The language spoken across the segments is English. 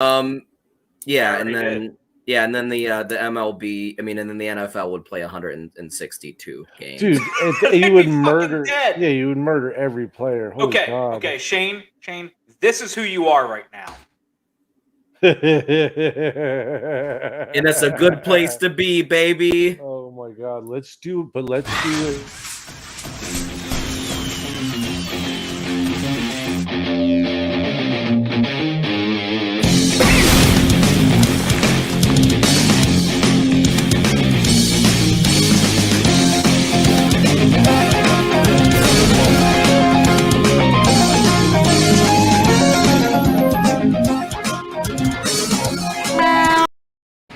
Yeah, and then the MLB, and then the NFL would play 162 games. Dude, you would murder. Yeah, you would murder every player. Holy God. Okay, Shane, this is who you are right now. And that's a good place to be, baby. Oh my God, let's do it.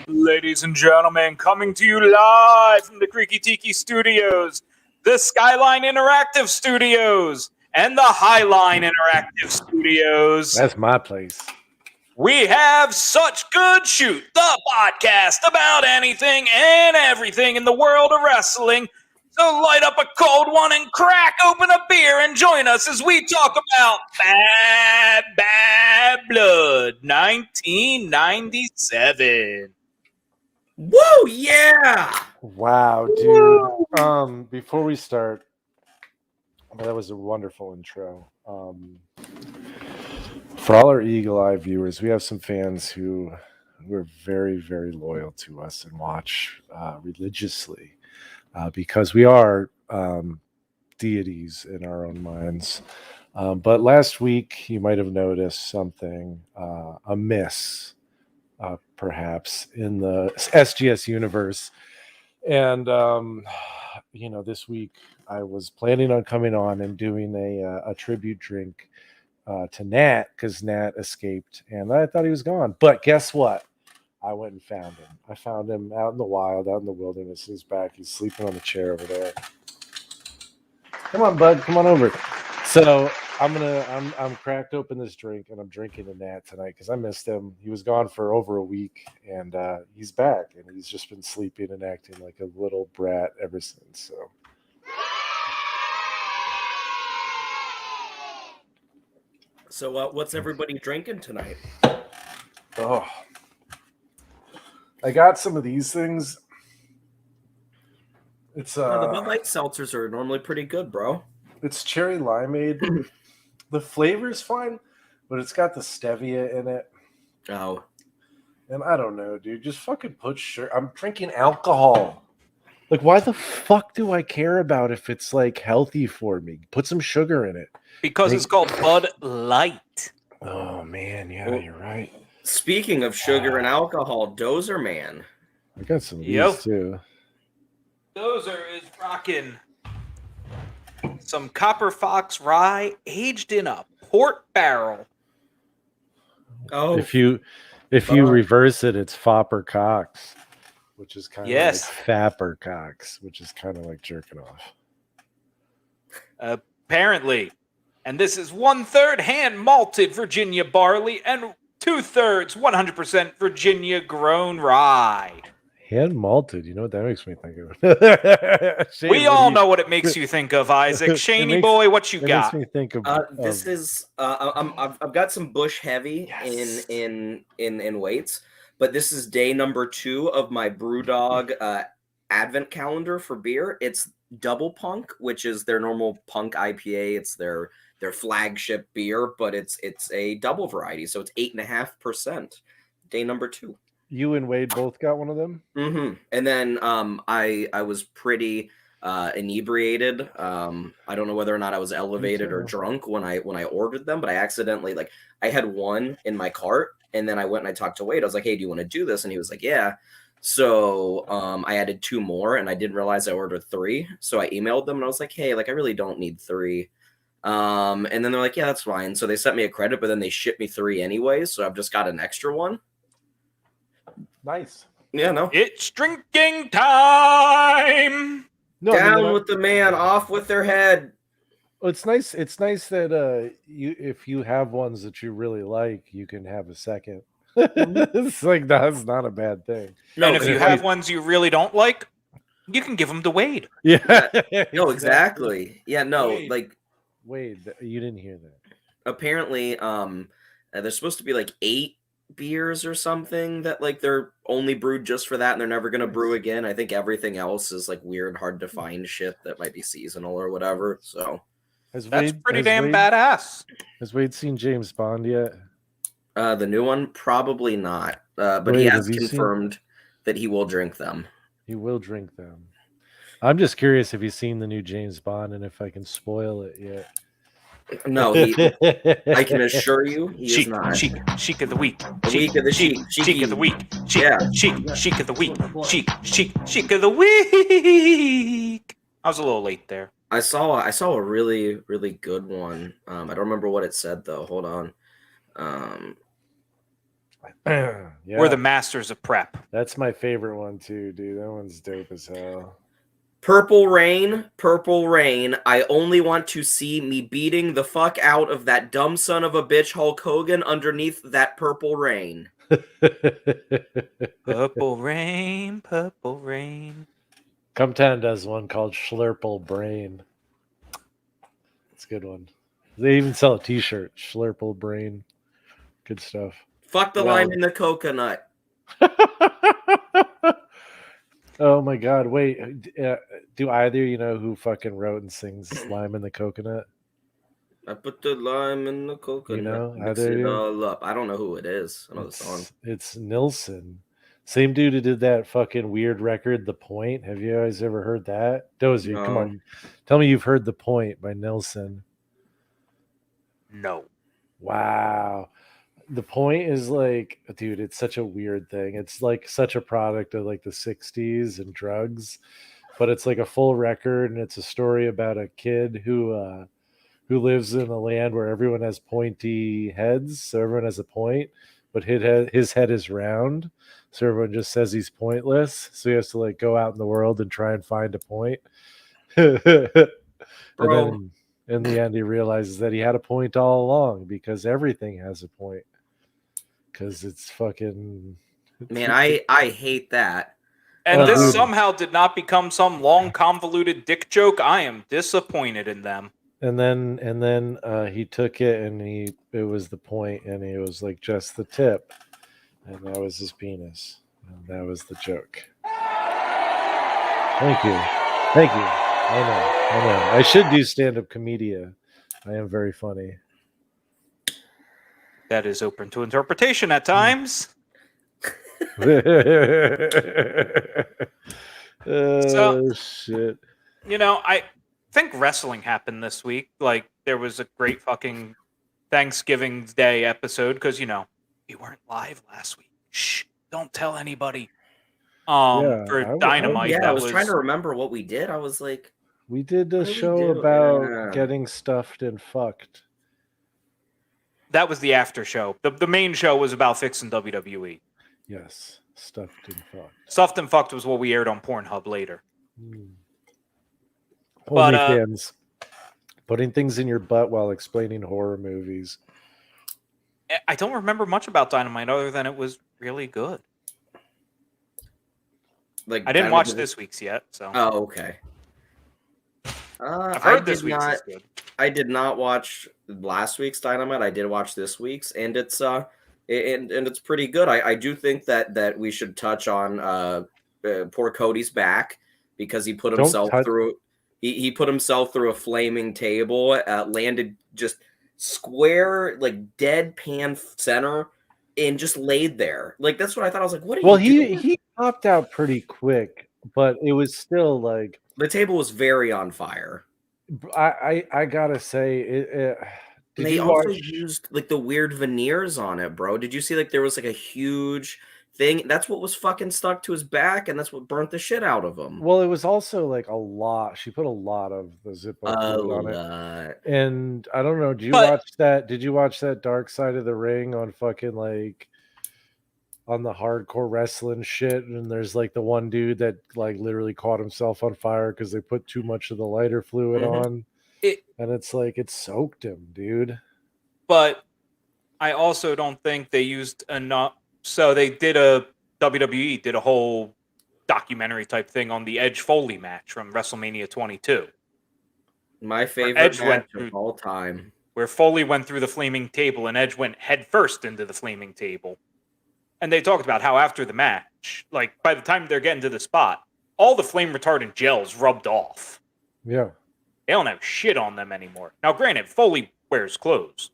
Ladies and gentlemen, coming to you live from the Creaky Tiki Studios, the Skyline Interactive Studios, and the Highline Interactive Studios. That's my place. We have Such Good Shoot, the podcast about anything and everything in the world of wrestling. So light up a cold one and crack open a beer and join us as we talk about Bad Blood 1997. Woo, yeah! Wow, dude. Before we start, that was a wonderful intro. For all our Eagle Eye viewers, we have some fans who were very, very loyal to us and watch religiously because we are deities in our own minds. But last week, you might have noticed something amiss. Perhaps in the SGS universe. And, this week I was planning on coming on and doing a tribute drink to Nat because Nat escaped and I thought he was gone. But guess what? I went and found him. I found him out in the wild, out in the wilderness. He's back. He's sleeping on the chair over there. Come on, bud. Come on over. So I'm cracked open this drink and I'm drinking a Nat tonight because I missed him. He was gone for over a week and he's back and he's just been sleeping and acting like a little brat ever since. So what's everybody drinking tonight? Oh, I got some of these things. It's the Bud Light seltzers are normally pretty good, bro. It's cherry limeade. The flavor's fine, but it's got the stevia in it. Oh. And I don't know, dude. Just fucking put sugar. I'm drinking alcohol. Like, why the fuck do I care about if it's, like, healthy for me? Put some sugar in it. Because it's called Bud Light. Oh, man. Yeah, you're right. Speaking of sugar and alcohol, Dozer, man. I got some of these, too. Dozer is rocking some Copper Fox rye aged in a port barrel. Oh, if you reverse it, it's Fopper Cox, which is kind of like Fapper Cox, which is kind of like jerking off. Apparently, and this is 1/3 hand malted Virginia barley and 2/3 100% Virginia grown rye. Hand malted, you know what that makes me think of? Shane, we all know what it makes you think of, Isaac. Shaney boy, what you got? Makes me think of. This is I've got some Bush Heavy in weights, but this is day number 2 of my BrewDog advent calendar for beer. It's Double Punk, which is their normal punk IPA. It's their flagship beer, but it's a double variety, so it's 8.5%. Day number 2. You and Wade both got one of them? Mm-hmm. And then I was pretty inebriated. I don't know whether or not I was elevated or drunk when I ordered them, but I accidentally, I had one in my cart, and then I went and I talked to Wade. I was like, hey, do you want to do this? And he was like, yeah. So I added 2 more, and I didn't realize I ordered 3. So I emailed them, and I was like, hey, I really don't need 3. And then they're like, yeah, that's fine. So they sent me a credit, but then they shipped me 3 anyways. So I've just got an extra one. Nice. Yeah, no. It's drinking time. No, down with the man, off with their head. Well, it's nice. It's nice that if you have ones that you really like, you can have a second. It's like that's not a bad thing. No, and if you have ones you really don't like, you can give them to Wade. Yeah. No, exactly. Yeah, no, Wade, you didn't hear that. Apparently, there's supposed to be 8 beers or something that like they're only brewed just for that and they're never gonna brew again. I think everything else is like weird, hard to find shit that might be seasonal or whatever. So That's pretty damn badass. Has Wade seen James Bond yet? the new one, probably not. But Wade, he have has you confirmed that he will drink them. He will drink them. I'm just curious if he's seen the new James Bond and if I can spoil it yet. No, I can assure you he is not. Sheik of the week. Week of the Sheik. Sheik of the week. Yeah. Sheik of the week. Sheik of the week. I was a little late there. I saw a really, really good one. I don't remember what it said though. Hold on. Yeah. We're the masters of prep. That's my favorite one too, dude. That one's dope as hell. Purple Rain, Purple Rain. I only want to see me beating the fuck out of that dumb son of a bitch Hulk Hogan underneath that purple rain. Purple rain, purple rain. Cumtown does one called Schlurple Brain. It's a good one. They even sell a t-shirt, Schlurple Brain. Good stuff. Fuck the lime in the coconut. Oh my god, wait. Do either you know who fucking wrote and sings Lime in the Coconut? I put the lime in the coconut. You know, mix it all up. I don't know who it is. I know the song. It's Nilsson. Same dude who did that fucking weird record, The Point. Have you guys ever heard that? Dozer, No. come on. Tell me you've heard The Point by Nilsson. No. Wow. The Point is like, dude, it's such a weird thing. It's like such a product of like the 60s and drugs, but it's like a full record, and it's a story about a kid who lives in a land where everyone has pointy heads, so everyone has a point, but his head is round, so everyone just says he's pointless, so he has to like go out in the world and try and find a point. And then in the end he realizes that he had a point all along, because everything has a point, because it's fucking Man, I hate that. And this somehow did not become some long convoluted dick joke. I am disappointed in them. And then he took it, and it was the point, and it was like just the tip, and that was his penis, and that was the joke. Thank you. I know. I should do stand-up comedia. I am very funny. That is open to interpretation at times. Oh, shit. You know, I think wrestling happened this week. Like, there was a great fucking Thanksgiving Day episode, because, you know, we weren't live last week. Shh, don't tell anybody. For Dynamite. I was trying to remember what we did. I was like, we did a show about getting stuffed and fucked. That was the after show. The main show was about fixing WWE. Yes, stuffed and fucked. Stuffed and fucked was what we aired on Pornhub later. But OnlyFans, putting things in your butt while explaining horror movies. I don't remember much about Dynamite other than it was really good. Like, I didn't watch this week's yet, so. Oh, okay. I've heard this week's is good. I did not watch last week's Dynamite. I did watch this week's, and it's and it's pretty good. I do think that we should touch on poor Cody's back, because he put himself through. He put himself through a flaming table, landed just square, like deadpan center, and just laid there. Like, that's what I thought. I was like, what are you doing? He popped out pretty quick, but it was still like the table was very on fire. I gotta say, they also used like the weird veneers on it, bro. Did you see like there was like a huge thing? That's what was fucking stuck to his back, and that's what burnt the shit out of him. Well, it was also like a lot. She put a lot of the Zippo fluid on it. And I don't know. Did you watch that Dark Side of the Ring on fucking like on the hardcore wrestling shit? And there's like the one dude that like literally caught himself on fire because they put too much of the lighter fluid on. And it's like it soaked him, dude. But I also don't think they used enough. So they did WWE did a whole documentary type thing on the Edge Foley match from WrestleMania 22. My favorite match of all time. Where Foley went through the flaming table and Edge went head first into the flaming table. And they talked about how after the match, like by the time they're getting to the spot, all the flame retardant gels rubbed off. Yeah. They don't have shit on them anymore. Now, granted, Foley wears clothes.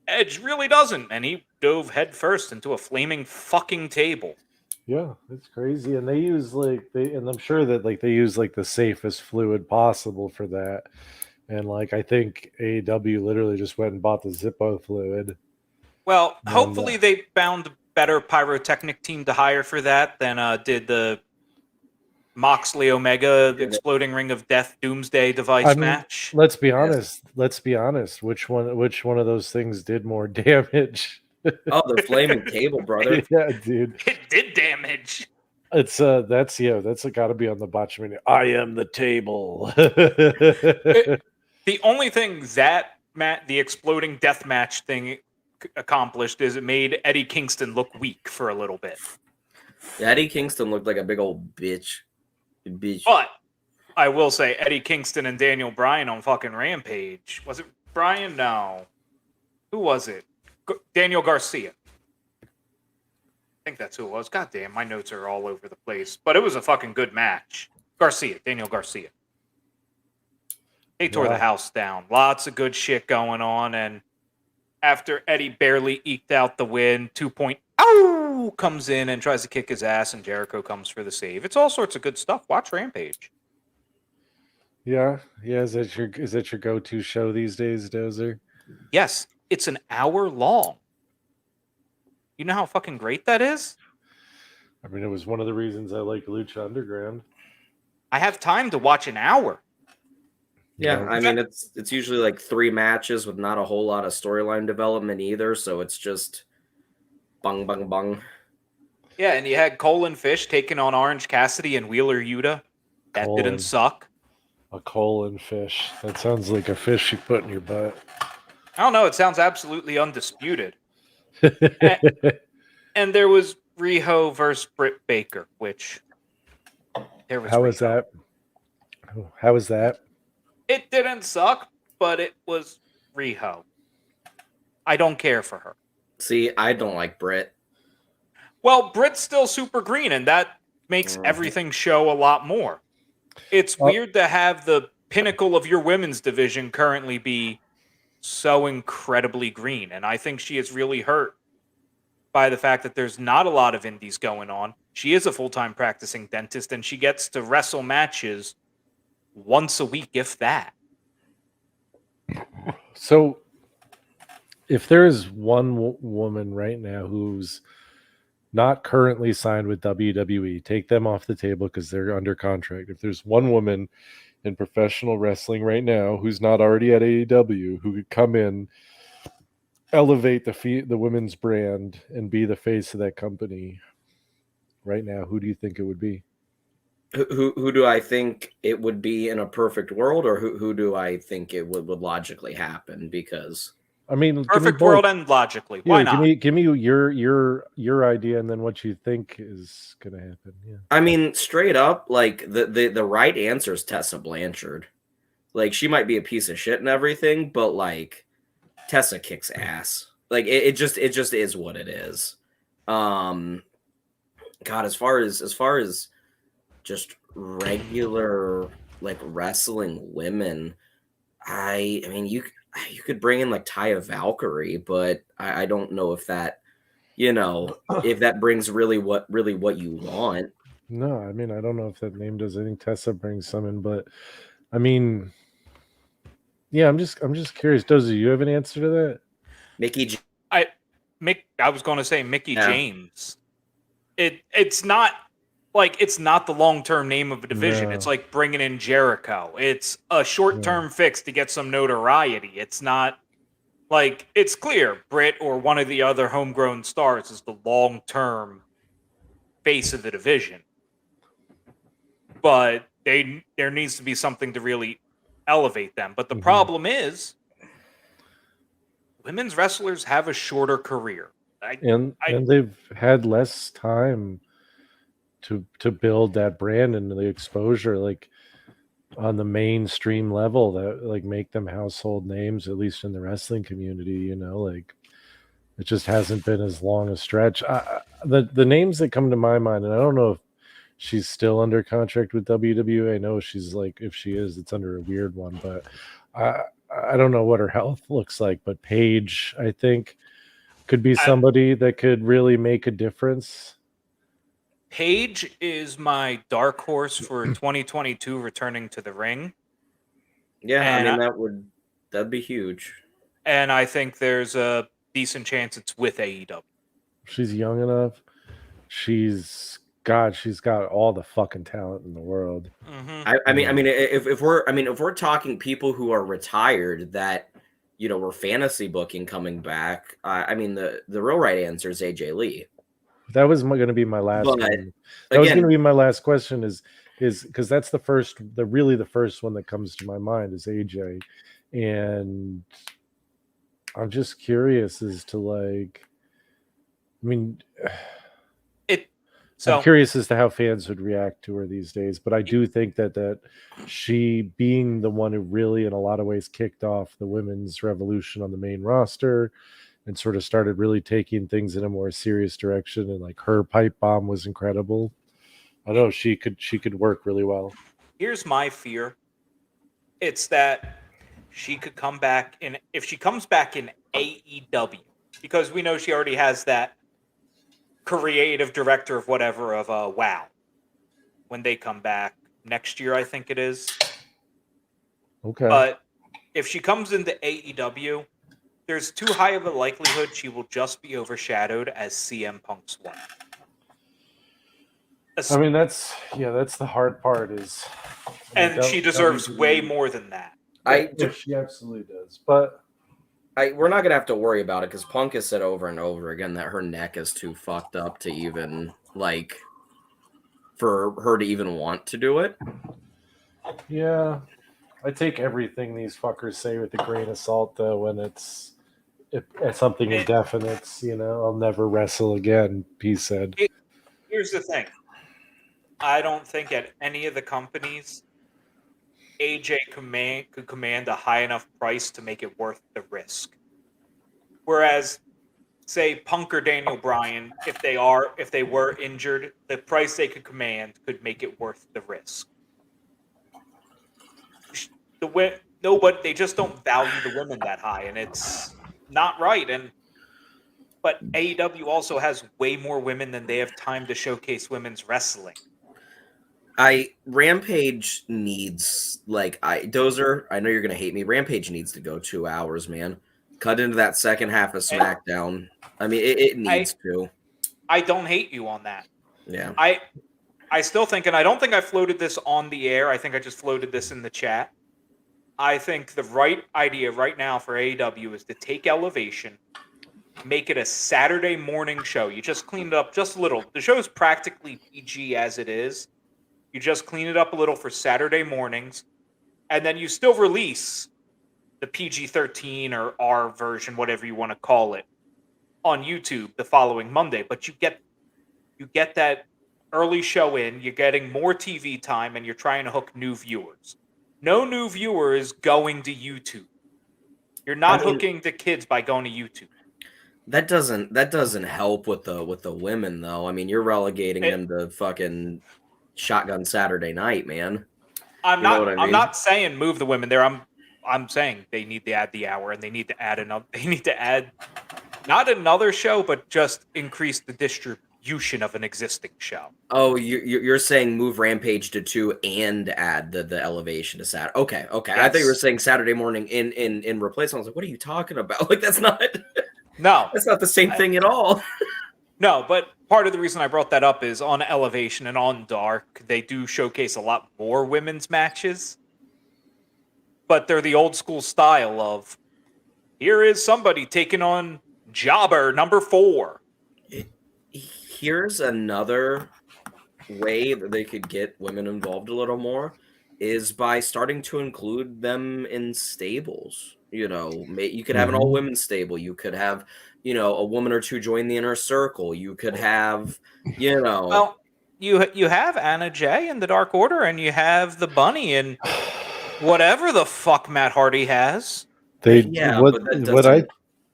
Edge really doesn't, and he dove headfirst into a flaming fucking table. Yeah, it's crazy. And they use and I'm sure that they use the safest fluid possible for that. And I think AEW literally just went and bought the Zippo fluid. Well, hopefully they found a better pyrotechnic team to hire for that than did the Moxley Omega Exploding Ring of Death Doomsday device match. Let's be honest. Let's be honest. Which one of those things did more damage? Oh, the flaming table, brother. Yeah, dude. It did damage. It's that's got to be on the botchamania. I am the table. The only thing that the exploding death match thing accomplished is it made Eddie Kingston look weak for a little bit. Yeah, Eddie Kingston looked like a big old bitch. But I will say Eddie Kingston and Daniel Bryan on fucking Rampage. Was it Bryan? No. Who was it? Daniel Garcia. I think that's who it was. God damn, my notes are all over the place. But it was a fucking good match. Daniel Garcia. They tore the house down. Lots of good shit going on. And after Eddie barely eked out the win, 2.0 comes in and tries to kick his ass, and Jericho comes for the save. It's all sorts of good stuff. Watch Rampage. Yeah. Is that your go-to show these days, Dozer? Yes, it's an hour long. You know how fucking great that is? I mean, it was one of the reasons I like Lucha Underground. I have time to watch an hour. Yeah, I mean, it's usually 3 matches with not a whole lot of storyline development either, so it's just bung, bung, bung. Yeah, and you had Cole and Fish taking on Orange Cassidy and Wheeler Yuta. That didn't suck. A Cole and Fish. That sounds like a fish you put in your butt. I don't know. It sounds absolutely undisputed. And there was Riho versus Britt Baker, which there was. How was that? How was that? It didn't suck, but it was Riho. I don't care for her. See, I don't like Britt. Well, Britt's still super green, and that makes everything show a lot more. It's weird to have the pinnacle of your women's division currently be so incredibly green, and I think she is really hurt by the fact that there's not a lot of indies going on. She is a full-time practicing dentist, and she gets to wrestle matches once a week, if that. So, if there is one woman right now who's not currently signed with WWE, take them off the table because they're under contract. If there's one woman in professional wrestling right now who's not already at AEW who could come in, elevate the women's brand, and be the face of that company right now, who do you think it would be? Who do I think it would be in a perfect world, or who do I think it would logically happen? Because I mean, perfect world and logically. Why not? Give me your idea, and then what you think is going to happen. Yeah. I mean, straight up, the right answer is Tessa Blanchard. She might be a piece of shit and everything, but Tessa kicks ass. It just is what it is. God, as far as just regular wrestling women, I mean you could bring in Taya Valkyrie, but I don't know if that if that brings really what you want. No, I mean I don't know if that name does anything. Tessa brings some in, but I mean, yeah, I'm just curious. Dozer, you have an answer to that? I was going to say Mickey James. It's not the long-term name of a division. No. It's like bringing in Jericho. It's a short-term fix to get some notoriety. It's not it's clear Britt or one of the other homegrown stars is the long-term face of the division. But there needs to be something to really elevate them. But the problem is women's wrestlers have a shorter career. And they've had less time to build that brand and the exposure on the mainstream level that make them household names, at least in the wrestling community. It just hasn't been as long a stretch. The names that come to my mind, and I don't know if she's still under contract with WWE. I know she's like, if she is, it's under a weird one, but I don't know what her health looks like. But Paige, I think, could be somebody that could really make a difference. Paige is my dark horse for 2022 returning to the ring. Yeah, And I mean that'd be huge. And I think there's a decent chance it's with AEW. She's young enough. She's got all the fucking talent in the world. Mm-hmm. I mean, if we're talking people who are retired that were fantasy booking coming back, I mean the real right answer is AJ Lee. That was going to be my last one. That was going to be my last question. Is because that's the first one that comes to my mind is AJ, and I'm just curious as to like, I mean. I'm curious as to how fans would react to her these days, but I do think that she being the one who really, in a lot of ways, kicked off the women's revolution on the main roster and sort of started really taking things in a more serious direction, and like her pipe bomb was incredible. I know she could work really well. Here's my fear: it's that she could come back if she comes back in AEW, because we know she already has that creative director of whatever of WoW when they come back next year, I think it is. Okay. But if she comes into AEW, there's too high of a likelihood she will just be overshadowed as CM Punk's wife. I mean, that's the hard part is, and she deserves way more than that. She absolutely does, but. We're not gonna have to worry about it because Punk has said over and over again that her neck is too fucked up to even for her to even want to do it. Yeah, I take everything these fuckers say with a grain of salt, though. When it's something indefinite, I'll never wrestle again. He said. Here's the thing: I don't think at any of the companies AJ could command a high enough price to make it worth the risk. Whereas, say Punk or Daniel Bryan, if they were injured, the price they could command could make it worth the risk. They just don't value the women that high, and it's not right. But AEW also has way more women than they have time to showcase women's wrestling. Rampage needs Dozer. I know you're gonna hate me. Rampage needs to go 2 hours, man. Cut into that second half of SmackDown. I mean, it needs to. I don't hate you on that. Yeah. I still think, and I don't think I floated this on the air. I think I just floated this in the chat. I think the right idea right now for AEW is to take Elevation, make it a Saturday morning show. You just clean it up just a little. The show is practically PG as it is. You just clean it up a little for Saturday mornings, and then you still release the PG-13 or R version, whatever you want to call it, on YouTube the following Monday. But you get that early show in, you're getting more TV time, and you're trying to hook new viewers. No new viewer is going to YouTube. You're not hooking the kids by going to YouTube. That doesn't help with the women though. I mean, you're relegating them to fucking Shotgun Saturday Night, man. I'm not saying move the women there. I'm saying they need to add the hour, and they need to add another. They need to add not another show, but just increase the distribution of an existing show. Oh, you're saying move Rampage to 2 and add the Elevation to Saturday. Okay. Yes. I thought you were saying Saturday morning in replacement. I was like, what are you talking about? Like that's not. No, that's not the same thing at all. No, but part of the reason I brought that up is on Elevation and on Dark, they do showcase a lot more women's matches. But they're the old school style of, here is somebody taking on Jobber number 4. Here's another way that they could get women involved a little more is by starting to include them in stables. You could have an all-women stable. You could have, a woman or two join the inner circle. You could have, Well, you have Anna Jay in the Dark Order, and you have the Bunny and whatever the fuck Matt Hardy has.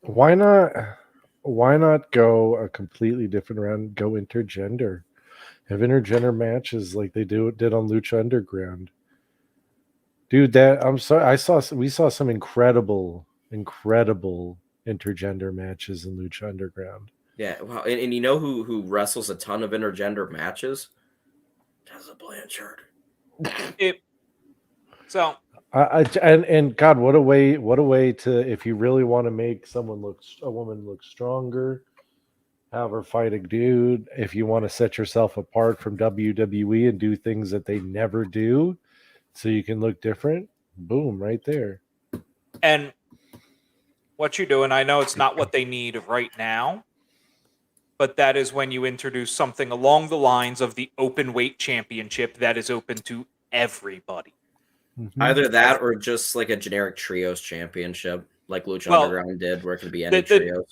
Why not? why not go a completely different round? Go intergender. Have intergender matches like they did on Lucha Underground. Dude, I'm sorry. We saw some incredible intergender matches in Lucha Underground. Yeah, wow. And you know who wrestles a ton of intergender matches? Tessa Blanchard. So And God, what a way to, if you really want to make a woman look stronger, have her fight a dude. If you want to set yourself apart from WWE and do things that they never do, so you can look different, boom, right there. And what you do, and I know it's not what they need right now, but that is when you introduce something along the lines of the open weight championship that is open to everybody. Mm-hmm. Either that or just like a generic trios championship, like Lucha Underground did, where it could be any trios.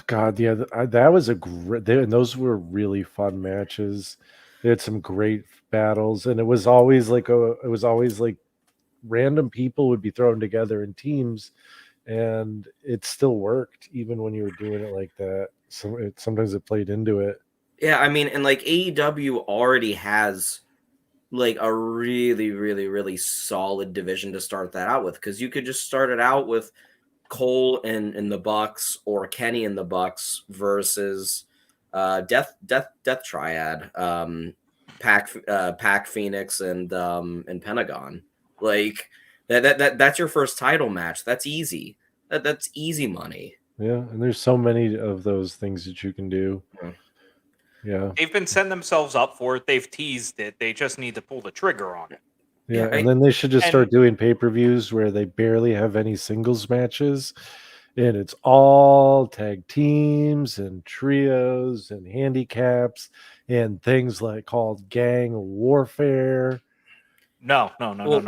God, yeah, that was a great. And those were really fun matches. They had some great battles, and it was always like random people would be thrown together in teams, and it still worked even when you were doing it like that. So sometimes it played into it. Yeah, I mean, and like AEW already has like a really, really, really solid division to start that out with, because you could just start it out with Cole and the Bucks, or Kenny and the Bucks versus Death Triad, Pac Phoenix and Pentagon. Like that's your first title match. That's easy. That's easy money. Yeah, and there's so many of those things that you can do. Yeah. They've been setting themselves up for it. They've teased it. They just need to pull the trigger on it. Yeah, and then they should just start doing pay-per-views where they barely have any singles matches, and it's all tag teams and trios and handicaps and things like called gang warfare. No. We're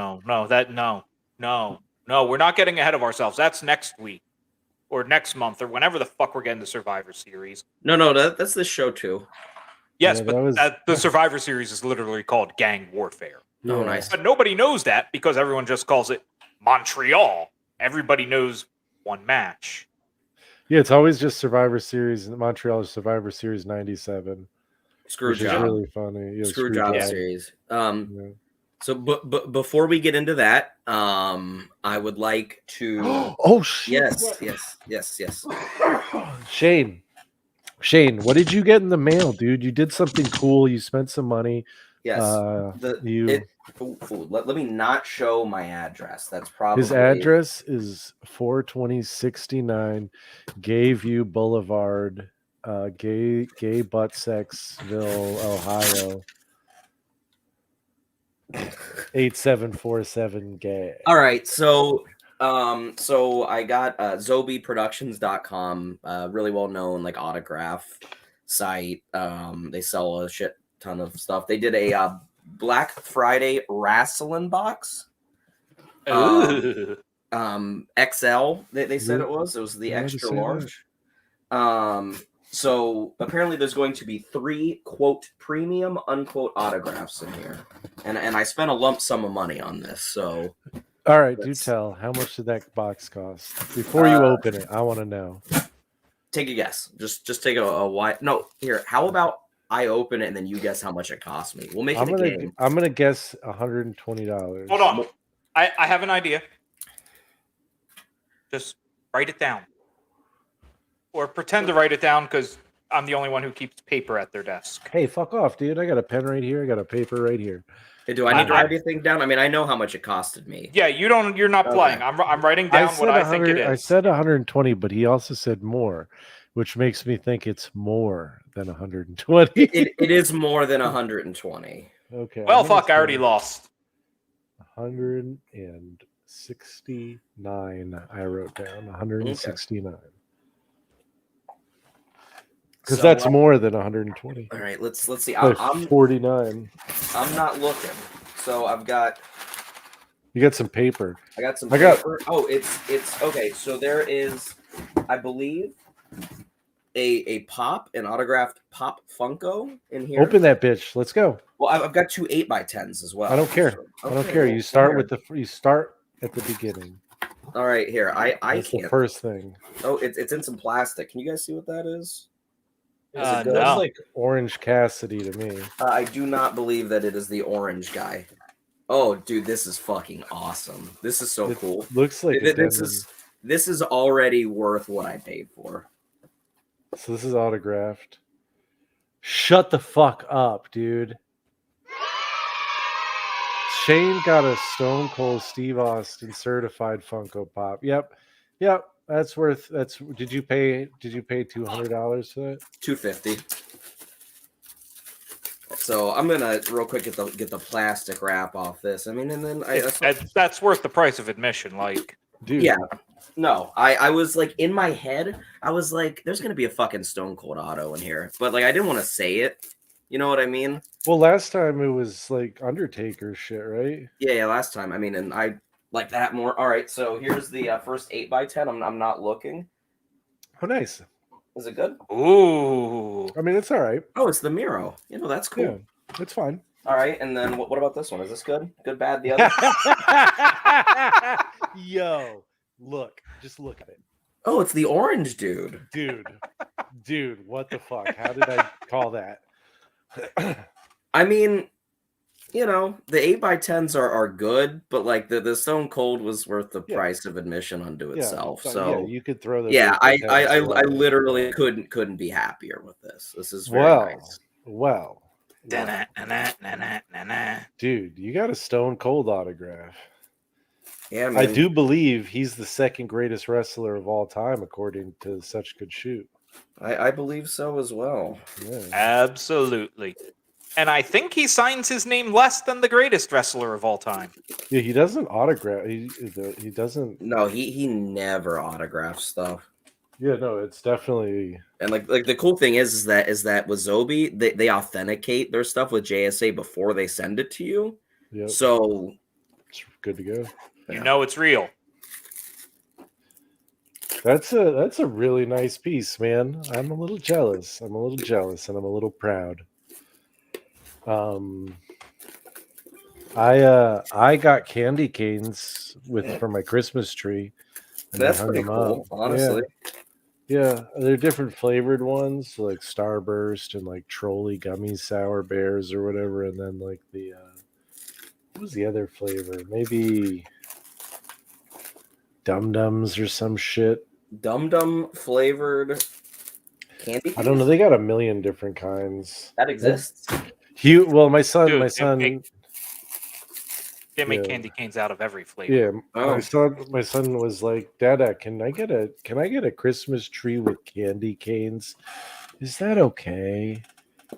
not getting ahead of ourselves. That's next week or next month or whenever the fuck we're getting the Survivor Series. No, that's this show too. Yes, but the Survivor Series is literally called Gang Warfare. Oh, nice. But nobody knows that because everyone just calls it Montreal. Everybody knows one match. Yeah, it's always just Survivor Series. Montreal is Survivor Series 97. Screwjob. Is really funny. Yeah, Screwjob series. So, but before we get into that, I would like to. Oh shit! Yes. Shane, what did you get in the mail, dude? You did something cool. You spent some money. Yes. Let me not show my address. That's probably his address is 42069 Gayview Boulevard, Gay Butt Sexville, Ohio. 8747 gay. All right, so I got zobiproductions.com, really well known like autograph site. They sell a shit ton of stuff. They did a Black Friday wrestling box. XL, they said it was the extra large. So apparently there's going to be 3 quote premium unquote autographs in here, and I spent a lump sum of money on this. So all right, do tell, how much did that box cost before you open it? I want to know. Take a guess. Just take a wide. No, here. How about I open it and then you guess how much it cost me? We'll make it a game. I'm gonna guess $120. Hold on, I have an idea. Just write it down. Or pretend to write it down because I'm the only one who keeps paper at their desk. Hey, fuck off, dude. I got a pen right here. I got a paper right here. Hey, do I need to write anything down? I mean, I know how much it costed me. Yeah, you're not playing. I'm writing down what I think it is. I said 120, but he also said more, which makes me think it's more than 120. It is more than 120. Okay. Well, fuck, I already lost. 169. I wrote down 169. Okay. Because that's more than 120. All right, let's see. I'm 49. I'm not looking. So I've got. You got some paper. I got some paper. Oh, it's okay. So there is, I believe, a an autographed Pop Funko in here. Open that bitch. Let's go. Well, I've got 2 8x10s as well. I don't care. So, I don't care. You start at the beginning. All right, here. I That's the can't. first thing. Oh, it's in some plastic. Can you guys see what that is? Is it It good? looks No. like Orange Cassidy to me. I do not believe that it is the orange guy. Oh, dude, this is fucking awesome. This is so It cool. looks like a This is already worth what I paid for. So this is autographed. Shut the fuck up, dude. Shane got a Stone Cold Steve Austin certified Funko Pop. Yep. That's worth. That's. Did you pay $200 for that? $250. So I'm gonna real quick get the plastic wrap off this. I mean, and then That's worth the price of admission. Like, Dude. Yeah. No, I was like in my head, I was like, there's gonna be a fucking Stone Cold auto in here, but like I didn't want to say it. You know what I mean? Well, last time it was like Undertaker shit, right? Yeah, last time. I mean, and I like that more. All right, so here's the first 8x10. I'm not looking. Oh, nice. Is it good? ooh, I mean, it's all right. Oh, it's the Miro. You know, that's cool. Yeah, it's fine. All right, and then what about this one? Is this good? Good, bad, the other? Yo, look, just look at it. Oh, it's the orange dude. Dude, what the fuck? How did I call that? I mean, you know, the 8x10s are good, but like the Stone Cold was worth the price of admission unto itself. So you could throw those. Yeah, I 8x10s away. literally couldn't be happier with this. This is very nice. Well. Dude, you got a Stone Cold autograph. Yeah, man. I do believe he's the second greatest wrestler of all time, according to Such Good Shoot. I believe so as well. Yeah. absolutely. And I think he signs his name less than the greatest wrestler of all time. Yeah, he doesn't autograph. He doesn't. No, he never autographs stuff. Yeah, no, it's definitely. And like the cool thing is that with Zobi, they authenticate their stuff with JSA before they send it to you. Yep. So It's good to go. You know it's real. That's a really nice piece, man. I'm a little jealous. And I'm a little proud. I got candy canes for my Christmas tree. That's pretty cool, honestly. Yeah, they're different flavored ones, like Starburst and like Trolley Gummy Sour Bears or whatever, and then like the what was the other flavor? Maybe Dum Dums or some shit. Dum Dum flavored candy canes? I don't know. They got a million different kinds. That exists. My son. They make candy canes out of every flavor. Yeah, Oh. my son was like, "Dada, can I get a Christmas tree with candy canes? Is that okay?"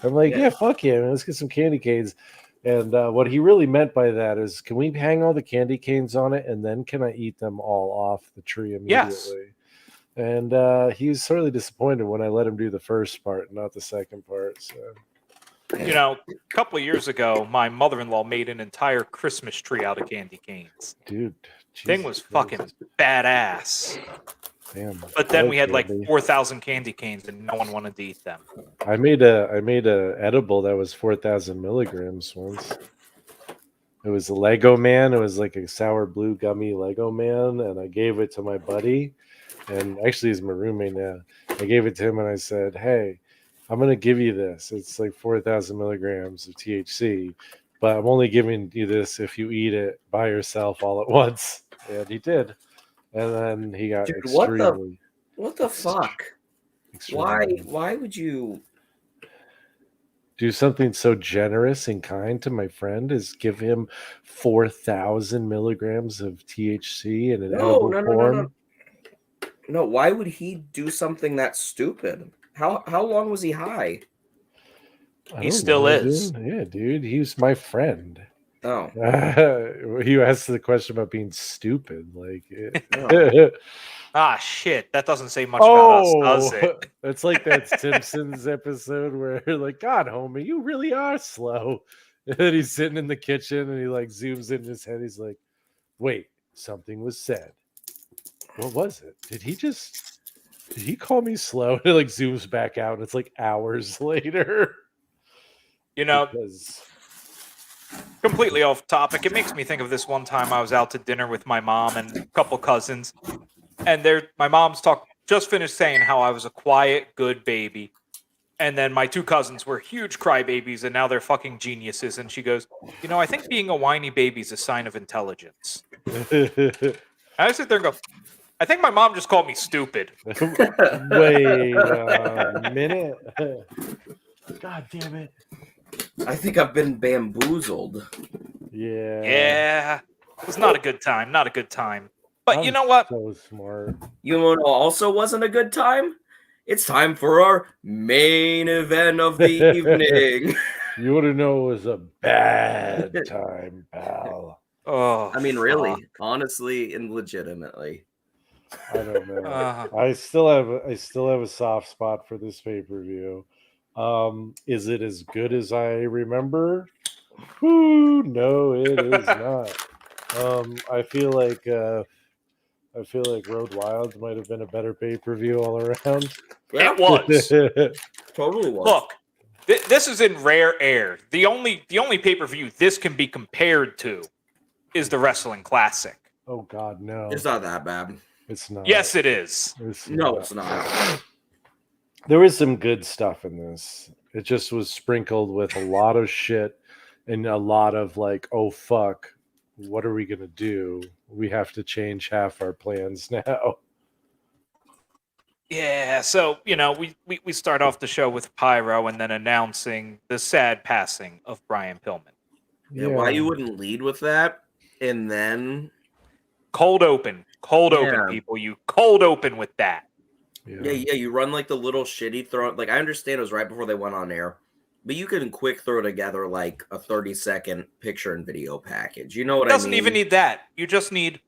I'm like, "Yeah, fuck yeah, man, let's get some candy canes." And what he really meant by that is, can we hang all the candy canes on it, and then can I eat them all off the tree immediately? Yes. And he was sorely disappointed when I let him do the first part, not the second part. So. You know, a couple of years ago, my mother-in-law made an entire Christmas tree out of candy canes. Dude, thing was fucking badass. Damn, but then we had like 4,000 candy canes, and no one wanted to eat them. I made a edible that was 4,000 milligrams once. It was a Lego man. It was like a sour blue gummy Lego man, and I gave it to my buddy. And actually, he's my roommate now. I gave it to him, and I said, "Hey, I'm going to give you this. It's like 4,000 milligrams of THC, but I'm only giving you this if you eat it by yourself all at once." And he did. And then he got extremely... What the fuck? Why would you... do something so generous and kind to my friend is give him 4,000 milligrams of THC in an edible form? No, why would he do something that stupid? How long was he high? He still is. Dude. Yeah, dude. He was my friend. Oh. You asked the question about being stupid. Like, shit. That doesn't say much about us, does it? It's like that Simpsons episode where like, "God, homie, you really are slow." And then he's sitting in the kitchen and he like zooms in his head. He's like, "Wait, something was said. What was it? Did he call me slow?" And it like zooms back out and it's like hours later. You know, completely off topic. It makes me think of this one time I was out to dinner with my mom and a couple cousins, and my mom's just finished saying how I was a quiet, good baby. And then my two cousins were huge crybabies, and now they're fucking geniuses. And she goes, I think being a whiny baby is a sign of intelligence. I sit there and go, I think my mom just called me stupid. Wait a minute. God damn it. I think I've been bamboozled. Yeah. Yeah. It was not a good time. Not a good time. But you know what? So smart. You know what also wasn't a good time? It's time for our main event of the evening. You would have known it was a bad time, pal. Oh, I mean, really, honestly, and legitimately. I don't know. I still have a soft spot for this pay-per-view. Is it as good as I remember? No, it is not. I feel like Road Wild might have been a better pay-per-view all around. Yeah. It was. Totally was. Look, this is in rare air. The only pay-per-view this can be compared to is the Wrestling Classic. Oh God, no! It's not that bad. It's not. Yes, it is. It's not. There was some good stuff in this. It just was sprinkled with a lot of shit and a lot of like, oh fuck, what are we gonna do? We have to change half our plans now. Yeah, so we start off the show with Pyro and then announcing the sad passing of Brian Pillman. Yeah, why you wouldn't lead with that and then cold open, people. You cold open with that. Yeah, you run like the little shitty throw. Like, I understand it was right before they went on air, but you can quick throw together like a 30-second picture and video package. You know what I mean? Doesn't even need that. You just need.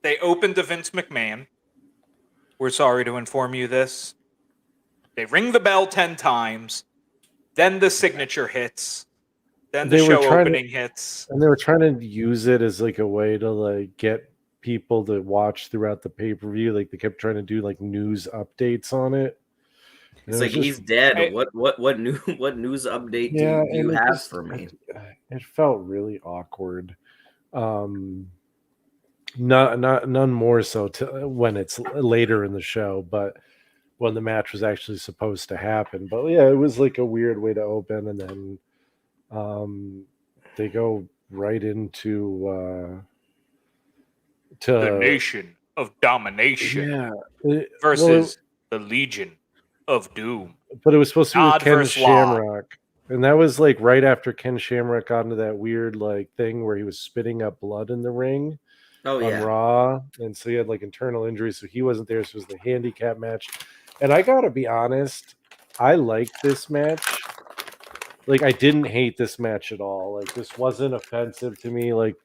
They opened to Vince McMahon. We're sorry to inform you this. They ring the bell 10 times. Then the signature hits. Then the show opening hits. And they were trying to use it as like a way to like get people to watch throughout the pay-per-view. Like they kept trying to do like news updates on it. It's like he's dead. What news update do you have for me? It felt really awkward. None more so when it's later in the show, but when the match was actually supposed to happen. But yeah, it was like a weird way to open, and then they go right into the Nation of Domination versus the Legion of Doom. But it was supposed to be with Ken Shamrock. And that was like right after Ken Shamrock got into that weird like thing where he was spitting up blood in the ring. On Raw, and so he had like internal injuries, so he wasn't there. So it was the handicap match, and I gotta be honest, I liked this match. Like, I didn't hate this match at all. Like, this wasn't offensive to me. Like,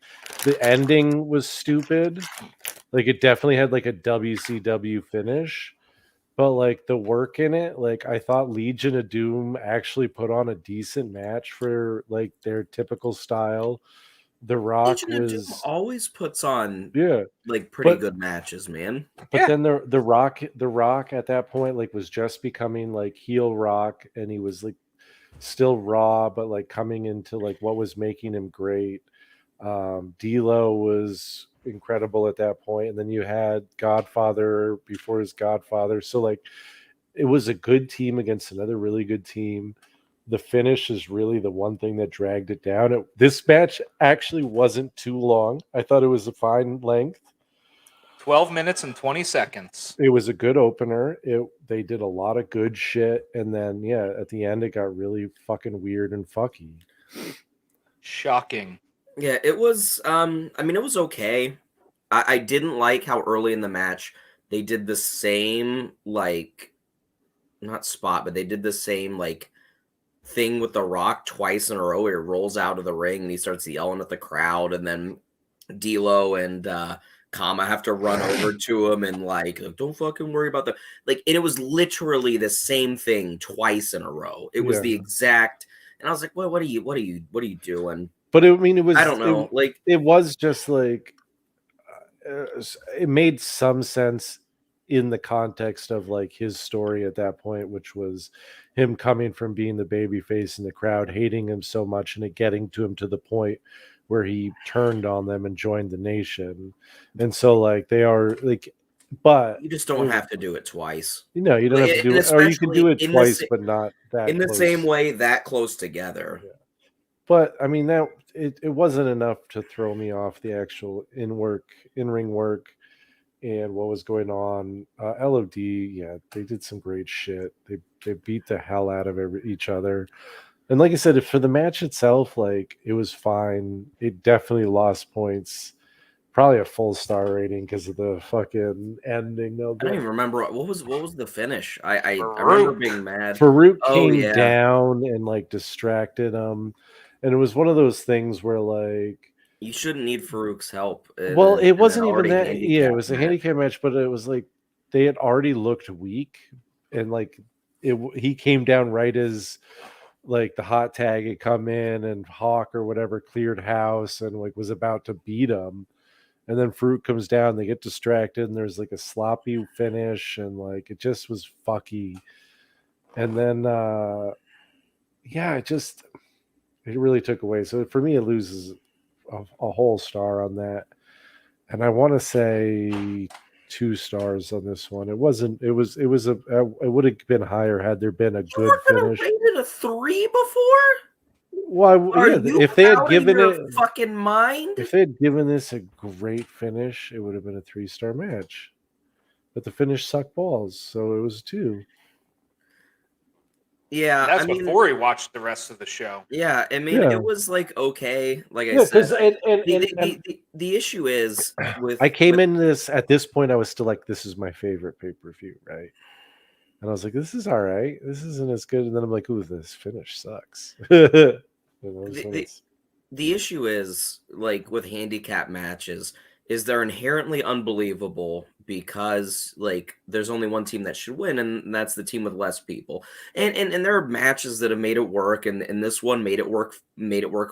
the ending was stupid. Like, it definitely had like a WCW finish, but like the work in it, like I thought Legion of Doom actually put on a decent match for like their typical style. The Rock always puts on like pretty good matches, man. But then the Rock at that point like was just becoming like heel Rock, and he was like still Raw, but like coming into like what was making him great. D'Lo was incredible at that point, and then you had Godfather before his Godfather. So like it was a good team against another really good team. The finish is really the one thing that dragged it down. This match actually wasn't too long. I thought it was a fine length. 12 minutes and 20 seconds. It was a good opener. They did a lot of good shit. And then, at the end, it got really fucking weird and fucky. Shocking. Yeah, it was, I mean, it was okay. I didn't like how early in the match they did the same, like, not spot, but they did the same, like, thing with The Rock twice in a row where he rolls out of the ring and he starts yelling at the crowd, and then D'Lo and Kama have to run over to him and like, don't fucking worry about the like, and it was literally the same thing twice in a row. It was the exact, and I was like, well, what are you doing? But I mean, it was, I don't know, it was just like it made some sense in the context of like his story at that point, which was him coming from being the baby face in the crowd, hating him so much, and it getting to him to the point where he turned on them and joined the nation. And so like they are like, but You just don't have to do it twice. you know, you don't have to do And it, or you can do especially it twice, but not that in the close. same way that close together. Yeah. But I mean that it wasn't enough to throw me off the actual in-ring work and what was going on. LOD, yeah, they did some great shit. They beat the hell out of each other. And like I said, for the match itself, like it was fine. It definitely lost points. Probably a full star rating because of the fucking ending. I don't even remember what was the finish. I remember being mad. Farouk came down and like distracted him, and it was one of those things where like you shouldn't need Farouk's help. Well, it wasn't even that. Yeah, it was a handicap match, but it was like they had already looked weak, and like he came down right as like the hot tag had come in and Hawk or whatever cleared house and like was about to beat him. And then Farouk comes down, they get distracted, and there's like a sloppy finish, and like it just was fucky. And then yeah, it really took away. So for me, it loses a whole star on that. And I want to say 2 stars on this one. It wasn't. It would have been higher had there been a good finish. You rated a 3 before? Well, if they had given it fucking mind, if they had given this a great finish, it would have been a 3-star match. But the finish sucked balls, so it was 2. Yeah, that's before he watched the rest of the show. Yeah, I mean, it was like okay. Like I said, the issue is with. I came in at this point. I was still like, this is my favorite pay-per-view, right? And I was like, this is all right. This isn't as good. And then I'm like, ooh, this finish sucks. The issue is like with handicap matches is they're inherently unbelievable because like there's only one team that should win, and that's the team with less people. And there are matches that have made it work, and this one made it work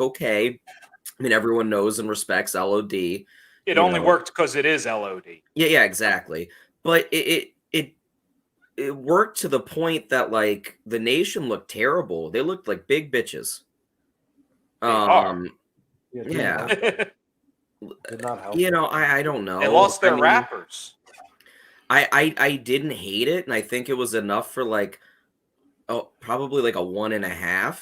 okay. I mean, everyone knows and respects LOD. It only worked because it is LOD. Yeah, exactly. But it worked to the point that like the nation looked terrible. They looked like big bitches. Yeah. Did not help. I don't know. They lost their rappers. I didn't hate it, and I think it was enough for like probably like a 1.5.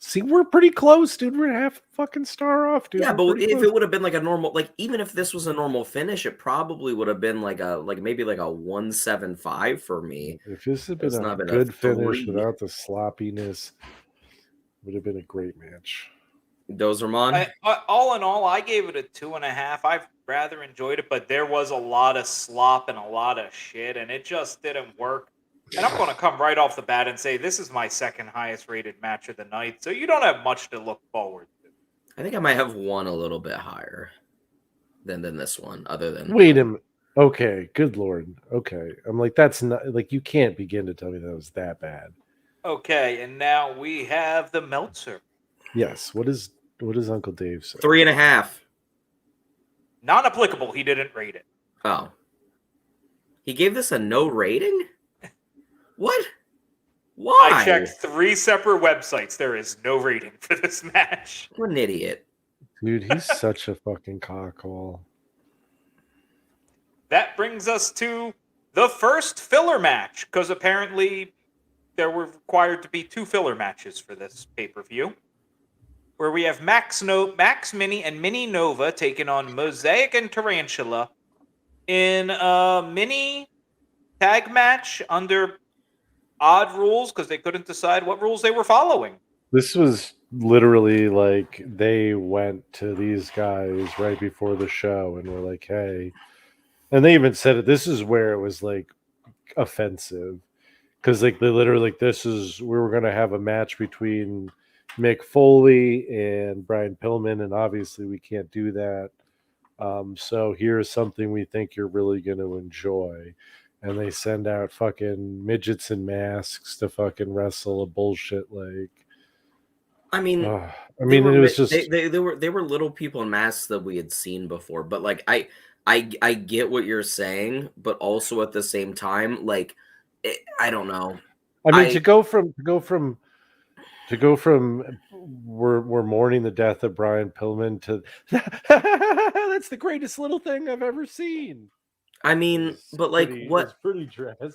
See, we're pretty close, dude. We're half fucking star off, dude. Yeah, but if it would have been like a normal, like even if this was a normal finish, it probably would have been like maybe like a 1.75 for me. If this had been a good finish without the sloppiness, it would have been a great match. Dozer, all in all, I gave it a 2.5. I've rather enjoyed it, but there was a lot of slop and a lot of shit, and it just didn't work. And I'm going to come right off the bat and say this is my second highest rated match of the night, so you don't have much to look forward to. I think I might have one a little bit higher than this one, other than... Wait a minute. Okay, good Lord. Okay. I'm like, that's not... Like, you can't begin to tell me that was that bad. Okay, and now we have the Meltzer. Yes. What does Uncle Dave say? 3.5. Not applicable. He didn't rate it. Oh. He gave this a no rating? What? Why? I checked 3 separate websites. There is no rating for this match. What an idiot. Dude, he's such a fucking cockhole. That brings us to the first filler match, because apparently there were required to be 2 filler matches for this pay-per-view, where we have Max Mini and Mini Nova taking on Mosaic and Tarantula in a mini tag match under odd rules because they couldn't decide what rules they were following. This was literally like they went to these guys right before the show and were like, hey, and they even said it. This is where it was like offensive because like they literally like we were going to have a match between Mick Foley and Brian Pillman, and obviously we can't do that. So here's something we think you're really going to enjoy. And they send out fucking midgets in masks to fucking wrestle a bullshit like. I mean, it was just they were little people in masks that we had seen before, but like I get what you're saying, but also at the same time, like, I don't know. I mean, to go from we're mourning the death of Brian Pillman to that's the greatest little thing I've ever seen. I mean, but like, what? It's pretty drastic.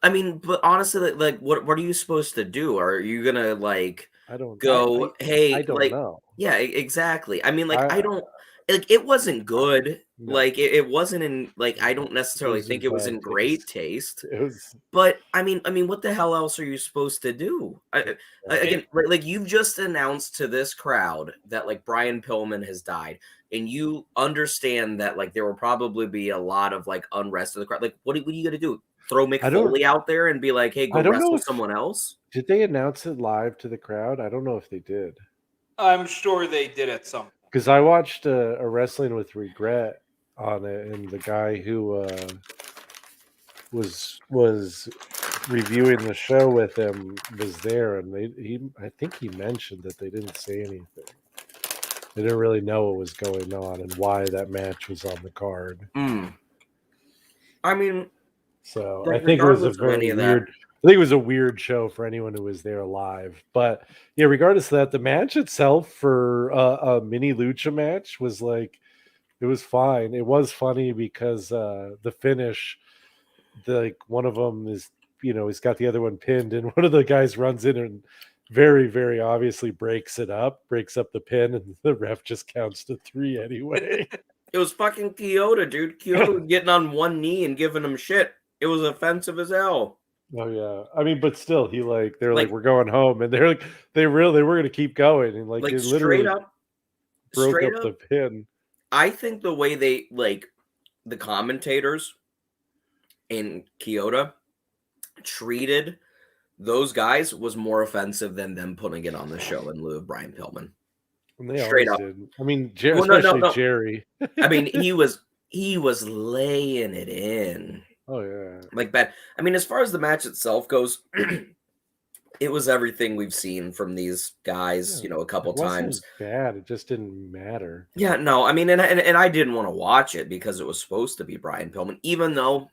I mean, but honestly, like, what are you supposed to do? Are you gonna like I don't go, hey, I don't like, know. yeah, exactly. I mean, like, I I don't like it wasn't good. No. Like, it wasn't in like I don't necessarily was think in it was bad in great taste. It was But I mean, what the hell else are you supposed to do? Again, like you've just announced to this crowd that like Brian Pillman has died, and you understand that like there will probably be a lot of like unrest in the crowd. Like, what are you gonna do? Throw Mick Foley out there and be like, "Hey, go I don't know wrestle if- someone else"? Did they announce it live to the crowd? I don't know if they did. I'm sure they did at some. Because I watched a Wrestling with Regret on it, and the guy who was reviewing the show with him was there, and I think he mentioned that they didn't say anything. They didn't really know what was going on and why that match was on the card. I mean, so like, I think it was a regardless of any very of weird. that- I think it was a weird show for anyone who was there live. But yeah, regardless of that, the match itself for a mini lucha match was like, it was fine. It was funny because the finish, like one of them is, he's got the other one pinned, and one of the guys runs in and very, very obviously breaks up the pin, and the ref just counts to 3 anyway. It was fucking Kyoto, dude. Kyoto was getting on one knee and giving him shit. It was offensive as hell. Oh yeah, I mean, but still, they're like, we're going home, and they're like, they were going to keep going, and like it literally broke up the pin. I think the way they like the commentators in Kyoto treated those guys was more offensive than them putting it on the show in lieu of Brian Pillman. And they straight up did. I mean, Jerry. I mean, he was laying it in. Oh yeah, like bad. I mean, as far as the match itself goes, it was everything we've seen from these guys, a couple times. Bad. It just didn't matter. Yeah, no, I mean, and I didn't want to watch it because it was supposed to be Brian Pillman, even though,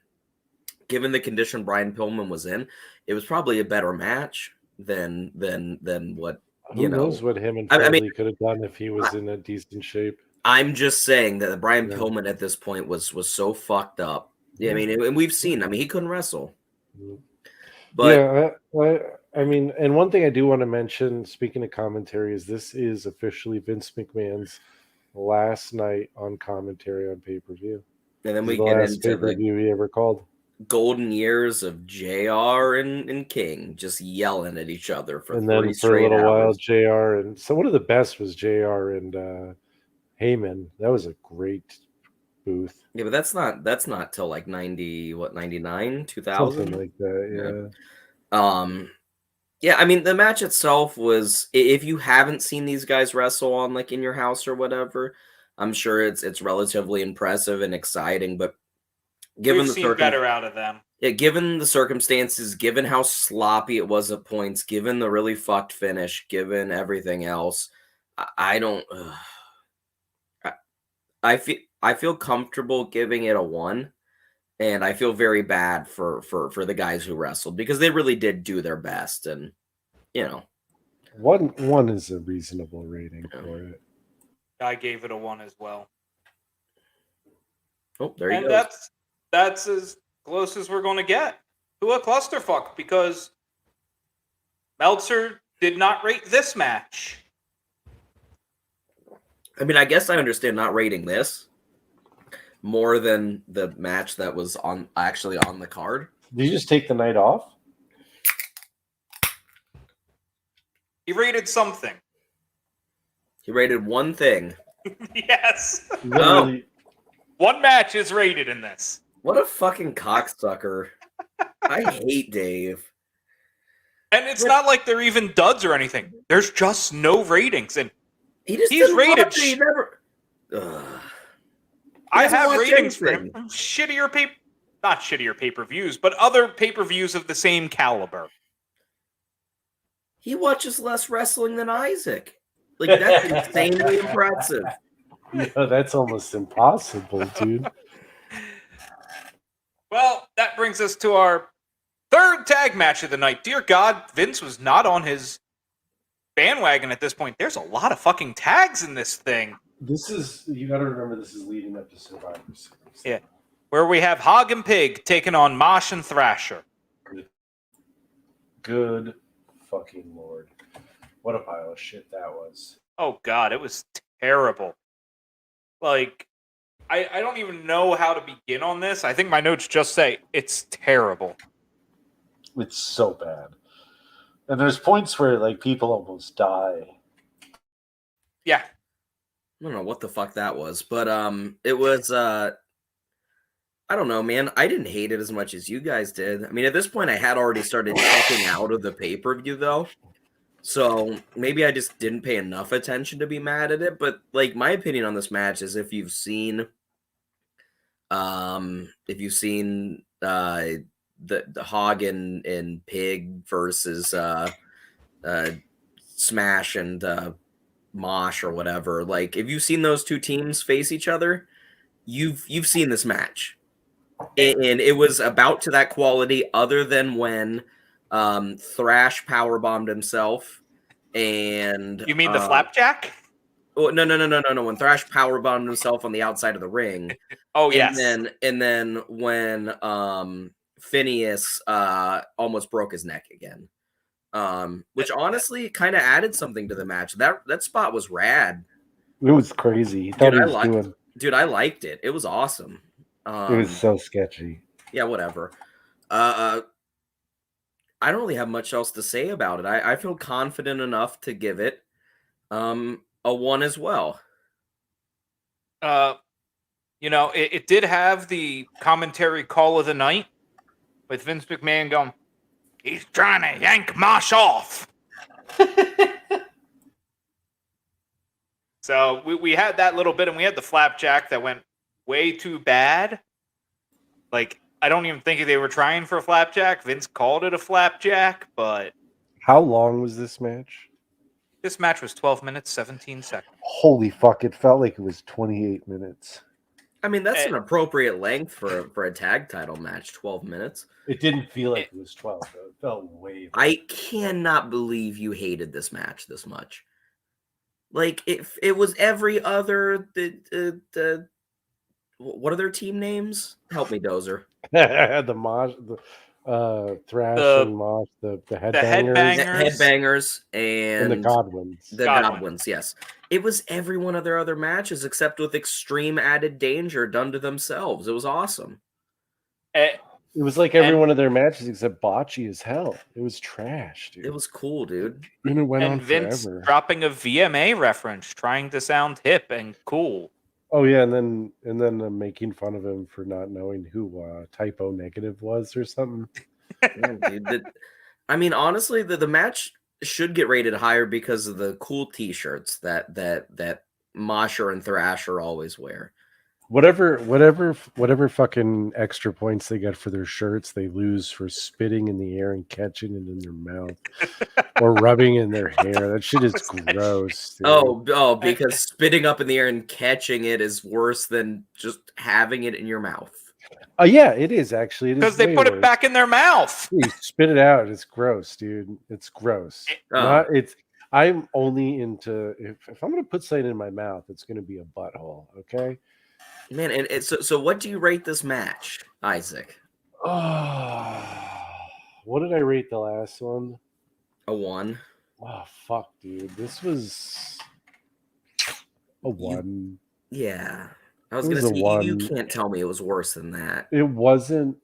given the condition Brian Pillman was in, it was probably a better match than what Who knows what him and Foley could have done if he was in a decent shape. I'm just saying that Brian Pillman at this point was so fucked up. Yeah, I mean, and we've seen. I mean, he couldn't wrestle. But yeah, I mean, and one thing I do want to mention, speaking of commentary, is this is officially Vince McMahon's last night on commentary on pay-per-view. And then we get into pay-per-view he ever called. Golden years of JR and King just yelling at each other for and then for a little while, JR and so one of the best was JR and Heyman. That was a great booth. Yeah, but that's not till like 99, 2000, something like that. Yeah. Yeah, I mean, the match itself was, if you haven't seen these guys wrestle on like in your house or whatever, I'm sure it's relatively impressive and exciting. But given we've seen better out of them. Yeah, given the circumstances, given how sloppy it was at points, given the really fucked finish, given everything else, I don't. I feel comfortable giving it a 1, and I feel very bad for the guys who wrestled because they really did do their best, and 1 is a reasonable rating for it. I gave it a 1 as well. Oh, there you go. And that's as close as we're going to get to a clusterfuck because Meltzer did not rate this match. I mean, I guess I understand not rating this more than the match that was actually on the card. Did you just take the night off? He rated something. He rated one thing. Yes. Oh. 1 match is rated in this. What a fucking cocksucker. I hate Dave. And it's not like they're even duds or anything. There's just no ratings. And he's rated. I have ratings for him from not shittier pay-per-views, but other pay-per-views of the same caliber. He watches less wrestling than Isaac. Like, that's insanely impressive. Yeah, that's almost impossible, dude. Well, that brings us to our third tag match of the night. Dear God, Vince was not on his bandwagon at this point. There's a lot of fucking tags in this thing. You gotta remember, this is leading up to Survivor Series. Yeah. Where we have Hog and Pig taking on Mosh and Thrasher. Good fucking Lord. What a pile of shit that was. Oh, God, it was terrible. Like, I don't even know how to begin on this. I think my notes just say it's terrible. It's so bad. And there's points where, like, people almost die. Yeah. I don't know what the fuck that was, but it was I don't know, man. I didn't hate it as much as you guys did. I mean, at this point, I had already started checking out of the pay-per-view, though. So maybe I just didn't pay enough attention to be mad at it. But like, my opinion on this match is if you've seen the Hog and Pig versus Smash and Mosh or whatever, like if you've seen those two teams face each other, you've seen this match. And it was about to that quality, other than when Thrash powerbombed himself. And You mean the flapjack? Oh, no. When Thrash powerbombed himself on the outside of the ring. Oh, and yes. then when Phineas almost broke his neck again. Which honestly kind of added something to the match. That spot was rad. It was crazy. He thought Dude, I liked it. It was awesome. It was so sketchy. Yeah, whatever. I don't really have much else to say about it. I feel confident enough to give it a 1 as well. It did have the commentary call of the night with Vince McMahon going, he's trying to yank Mosh off. So we had that little bit, and we had the flapjack that went way too bad. Like, I don't even think they were trying for a flapjack. Vince called it a flapjack, but... How long was this match? This match was 12 minutes, 17 seconds. Holy fuck, it felt like it was 28 minutes. I mean, that's an appropriate length for a tag title match, 12 minutes. It didn't feel like it was 12, though. It felt way... I cannot believe you hated this match this much. Like, it was every other... what are their team names? Help me, Dozer. The Mosh, Thrash and Mosh, the headbangers. Headbangers and the Godwins. The Godwins, yes. It was every one of their other matches except with extreme added danger done to themselves. It was awesome. It was like every one of their matches except botchy as hell. It was trash, dude. It was cool, dude. And it went on Vince forever. Dropping a VMA reference, trying to sound hip and cool. Oh yeah, and then making fun of him for not knowing who Typo Negative was or something. Yeah, dude, I mean, honestly, the match should get rated higher because of the cool T-shirts that Mosher and Thrasher always wear. Whatever fucking extra points they get for their shirts, they lose for spitting in the air and catching it in their mouth or rubbing in their hair. That shit is gross. Dude. Oh, because spitting up in the air and catching it is worse than just having it in your mouth. Yeah, it is actually. Because they put it back in their mouth. You spit it out. It's gross, dude. It's gross. I'm only into if I'm gonna put something in my mouth, it's gonna be a butthole. Okay. Man, and so what do you rate this match, Isaac? Oh, what did I rate the last one? A 1. Oh fuck, dude, this was a 1. Yeah, I was gonna say you can't tell me it was worse than that. It wasn't.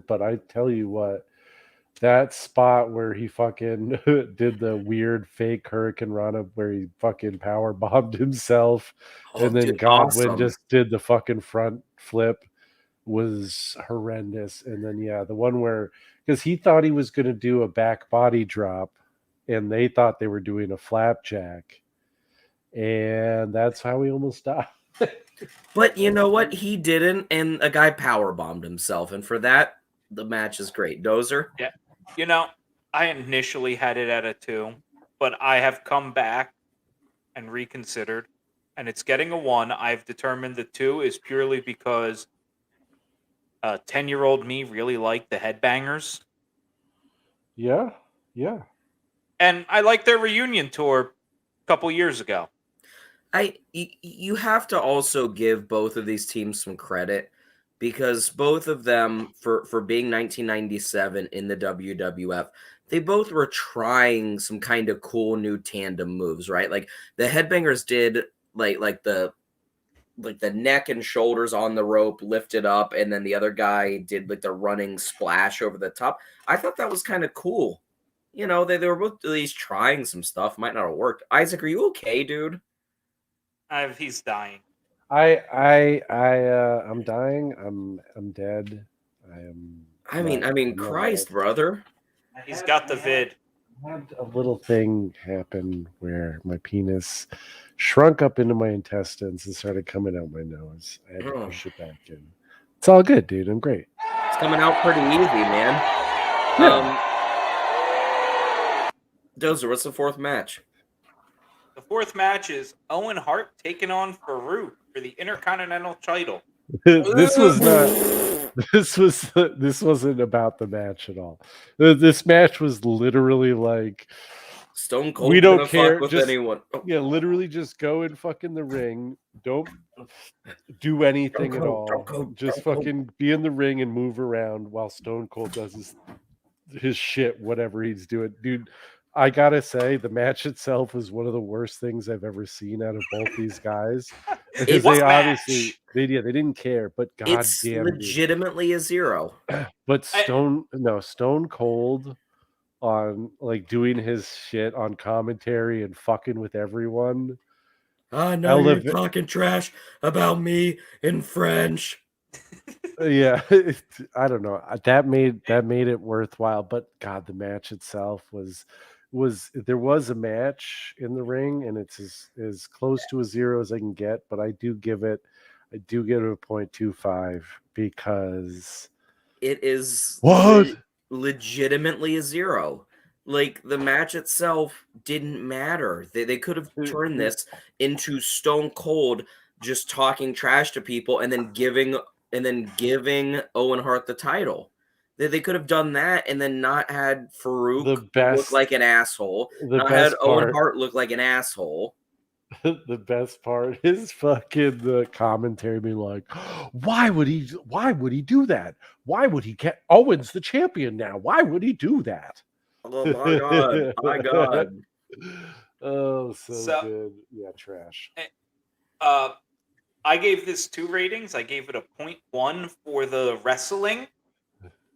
But I tell you what, that spot where he fucking did the weird fake Hurricane Rana where he fucking power bombed himself, and then Godwin just did the fucking front flip was horrendous. And then the one where, because he thought he was going to do a back body drop and they thought they were doing a flapjack, and that's how he almost died. But you know what? He didn't, and a guy power bombed himself, and for that, the match is great. Dozer? Yeah. I initially had it at a 2, but I have come back and reconsidered. and it's getting a 1. I've determined the 2 is purely because 10-year-old me really liked the Headbangers. Yeah. And I liked their reunion tour a couple years ago. You have to also give both of these teams some credit because both of them for being 1997 in the WWF, they both were trying some kind of cool new tandem moves, right? Like the Headbangers did like the neck and shoulders on the rope lifted up, and then the other guy did like the running splash over the top. I thought that was kind of cool. You know, they were both at least trying some stuff. Might not have worked. Isaac, are you okay, dude? He's dying. I'm dying. I'm dead. I mean, Christ, brother. He's got the vid. I had a little thing happen where my penis shrunk up into my intestines and started coming out my nose. I had to push it back in. It's all good, dude. I'm great. It's coming out pretty easy, man. Yeah. Dozer, what's the fourth match? The fourth match is Owen Hart taking on Farouk for the Intercontinental title. This wasn't about the match at all. This match was literally like Stone Cold. We don't care with just, anyone. Yeah, literally just go and fuck in the ring. Don't do anything at all. Just fucking be in the ring and move around while Stone Cold does his shit, whatever he's doing, dude. I gotta say, the match itself was one of the worst things I've ever seen out of both these guys. Because they obviously, they didn't care, but goddamn, it's legitimately a 0. But Stone Cold on like doing his shit on commentary and fucking with everyone. I know you're talking trash about me in French. Yeah, I don't know. That made it worthwhile. But God, the match itself was there was a match in the ring, and it's as close to a 0 as I can get. But I do give it a 0.25 because it is legitimately a 0. Like the match itself didn't matter. They could have turned this into Stone Cold just talking trash to people and then giving Owen Hart the title. They could have done that and then not had Farouk look like an asshole. Not had Owen Hart look like an asshole. The best part is fucking the commentary being like, why would he do that? Why would he get Owen's the champion now? Why would he do that? Oh my god. My god. Oh, so good. Yeah, trash. I gave this 2 ratings. I gave it a 0.1 for the wrestling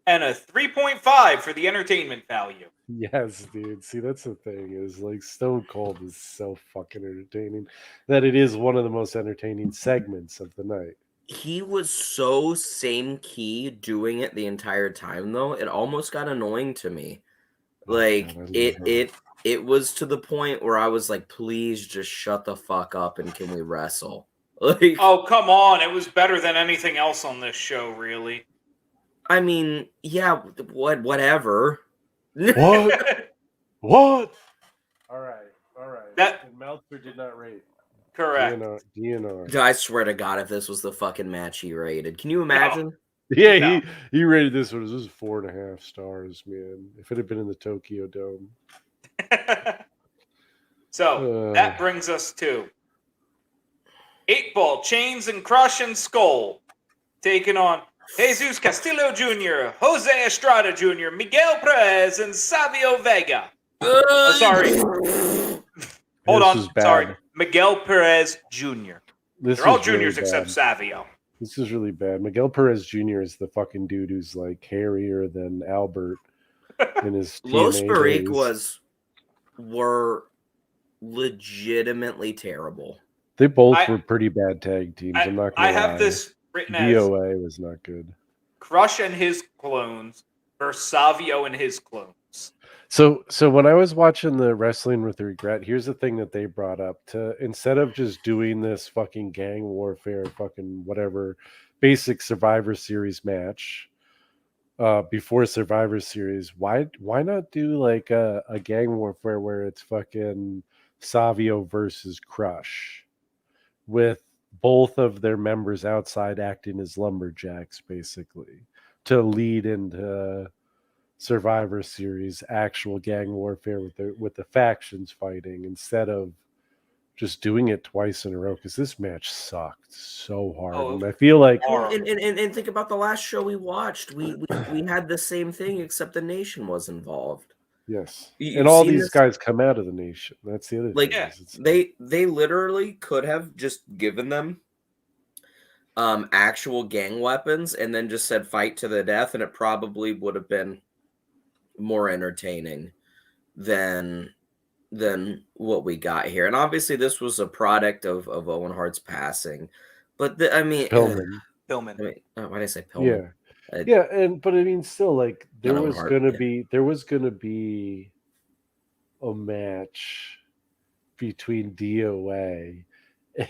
and a 3.5 for the entertainment value. Yes, dude. See, that's the thing is like Stone Cold is so fucking entertaining that it is one of the most entertaining segments of the night. He was so same key doing it the entire time, though. It almost got annoying to me. Like it was to the point where I was like, please just shut the fuck up and can we wrestle? Like, oh, come on. It was better than anything else on this show, really. I mean, yeah, whatever. What? All right. That Meltzer did not rate. Correct. DNR. I swear to God, if this was the fucking match he rated, can you imagine? No. Yeah, he rated this one. This was 4.5 stars, man. If it had been in the Tokyo Dome. So that brings us to 8-Ball, Chains, and Crush and Skull taking on Jesus Castillo Jr., Jose Estrada Jr., Miguel Perez, and Savio Vega. Sorry. Hold on. Sorry. Miguel Perez Jr. They're all juniors really except Savio. This is really bad. Miguel Perez Jr. is the fucking dude who's like hairier than Albert in his Los Boricuas were legitimately terrible. They both were pretty bad tag teams. I'm not gonna lie. I have this written as DOA was not good. Crush and his clones versus Savio and his clones. So when I was watching the Wrestling with Regret, here's the thing that they brought up: to instead of just doing this fucking gang warfare, fucking whatever, basic Survivor Series match before Survivor Series, why not do like a gang warfare where it's fucking Savio versus Crush? with both of their members outside acting as lumberjacks, basically, to lead into Survivor Series actual gang warfare with the factions fighting instead of just doing it twice in a row, because this match sucked so hard. And I feel like and think about the last show we watched. We had the same thing, except the Nation was involved. yes, You've and all seen these this- guys come out of the Nation. That's the other Like, thing. is it's- they literally could have just given them actual gang weapons and then just said fight to the death, and it probably would have been more entertaining than what we got here. And obviously this was a product of Owen Hart's passing. But I mean, Pillman. Pillman. I mean, why did I say Pillman? Yeah, but I mean, still, like there Not Owen was Hart, gonna be a match between DOA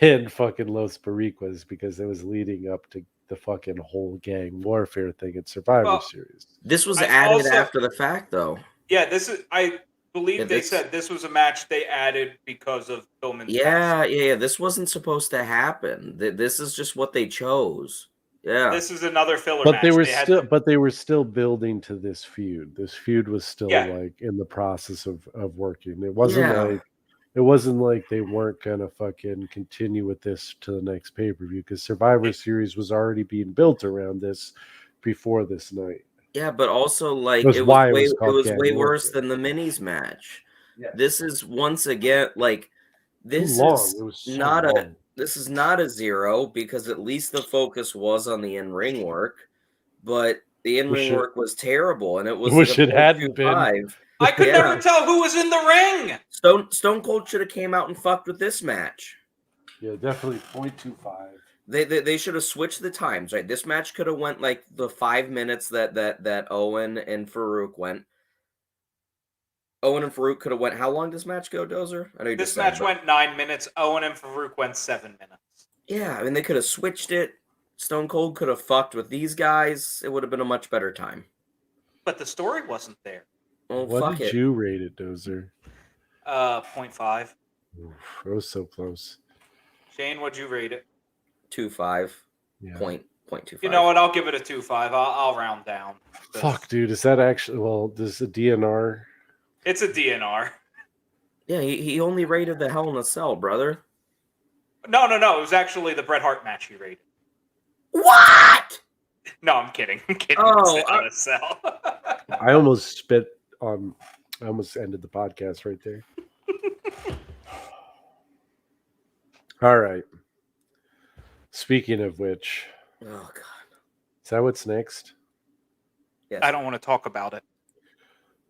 and fucking Los Boricuas, because it was leading up to the fucking whole gang warfare thing at Survivor Series. This was added after the fact, though. Yeah, this is. I believe they said this was a match they added because of Pillman's Yeah. This wasn't supposed to happen. This is just what they chose. Yeah. This is another filler But match. they were still building to this feud. This feud was still like in the process of working. It wasn't like they weren't gonna fucking continue with this to the next pay-per-view, because Survivor Series was already being built around this before this night. Yeah, but also like it was way worse than the minis match. Yeah. This is once again like this is not a zero, because at least the focus was on the in-ring work, but the in-ring work was terrible, and it was wish it hadn't been. I could never tell who was in the ring. Stone Cold should have came out and fucked with this match. Yeah, definitely 0.25. They should have switched the times, right? This match could have went like the 5 minutes that Owen and Farouk went. Owen and Farouk could have went. How long does this match go, Dozer? I know you this match went 9 minutes. Owen and Farouk went 7 minutes. Yeah, I mean they could have switched it. Stone Cold could have fucked with these guys. It would have been a much better time. But the story wasn't there. Well, what did you rate it, Dozer? 0.5. Oof, I was so close. Shane, what'd you rate it? 2.5. Yeah. 0.25. You know what? I'll give it a 2.5. I'll round down. Fuck, dude. Is that actually? Well, does the DNR? It's a DNR. Yeah, he only rated the Hell in a Cell, brother. No. It was actually the Bret Hart match he rated. What? No, I'm kidding. Oh, Hell in a Cell. I almost spit on. I almost ended the podcast right there. All right. Speaking of which, oh god, is that what's next? Yes. I don't want to talk about it.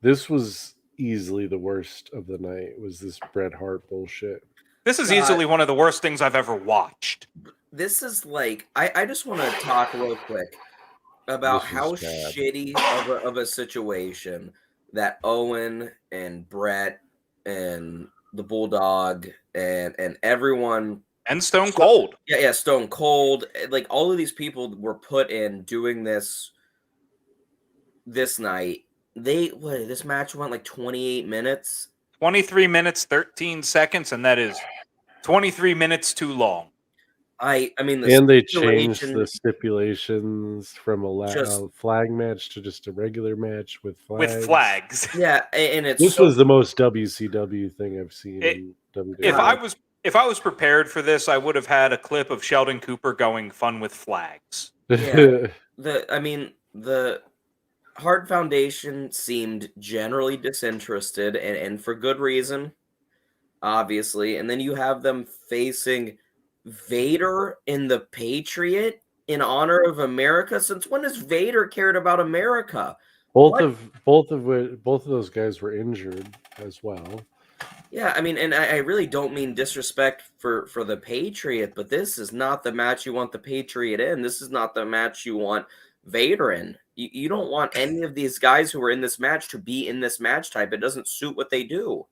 This was easily the worst of the night. Was this Bret Hart bullshit? This is easily one of the worst things I've ever watched. This is like I just want to talk real quick about how shitty of a situation that Owen and Bret and the Bulldog and everyone and Stone Cold. Yeah, Stone Cold. Like all of these people were put in doing this night. This match went like 28 minutes. 23 minutes, 13 seconds, and that is 23 minutes too long. I mean, they changed the stipulations from a flag match to just a regular match with flags. Yeah, and this was the most WCW thing I've seen in WWE. If I was prepared for this, I would have had a clip of Sheldon Cooper going fun with flags. Yeah, the Hart Foundation seemed generally disinterested, and for good reason, obviously. And then you have them facing Vader and the Patriot in honor of America. Since when has Vader cared about America? Both of those guys were injured as well. Yeah, I mean, and I really don't mean disrespect for the Patriot, but this is not the match you want the Patriot in. This is not the match you want Vader in. You don't want any of these guys who are in this match to be in this match type. It doesn't suit what they do.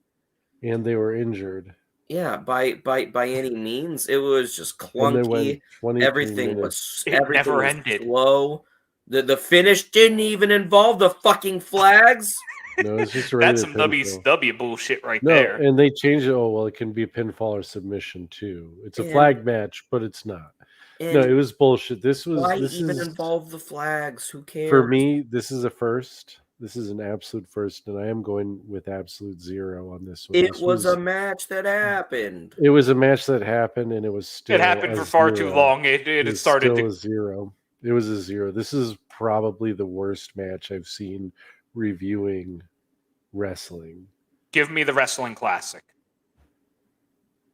And they were injured. Yeah, by any means. It was just clunky. Everything was never ended. Slow. The finish didn't even involve the fucking flags. No, it's just a That's regular some pinfall. WCW bullshit right No, there. and they changed it. Oh, well, it can be a pinfall or submission too. It's a And- flag match, but it's not. No, And it was bullshit. This why is even involve the flags? Who cares? for me. This is a first. This is an absolute first, and I am going with absolute zero on this one. It This was a match that happened. It was a match that happened, and it was still. It happened for far too long. It started still to a zero. It was a zero. This is probably the worst match I've seen reviewing wrestling. give me the wrestling classic.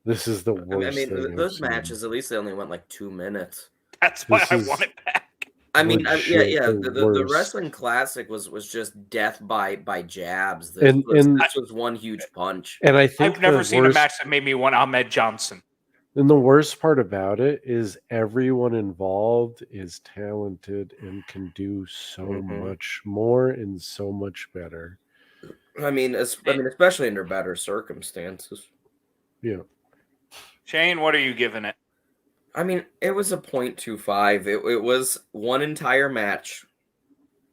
This is the worst. I mean, thing those I've seen. matches, at least they only went like 2 minutes. That's why This I is want it back. I mean, legit yeah. the The worst. wrestling classic was just death by jabs. And This was one huge punch. and I think I've never the seen a worst- match that made me want Ahmed Johnson. And the worst part about it is everyone involved is talented and can do so Mhm. much more and so much better. I mean, especially under better circumstances. Yeah. Shane, what are you giving it? I mean, it was a 0.25. It was one entire match.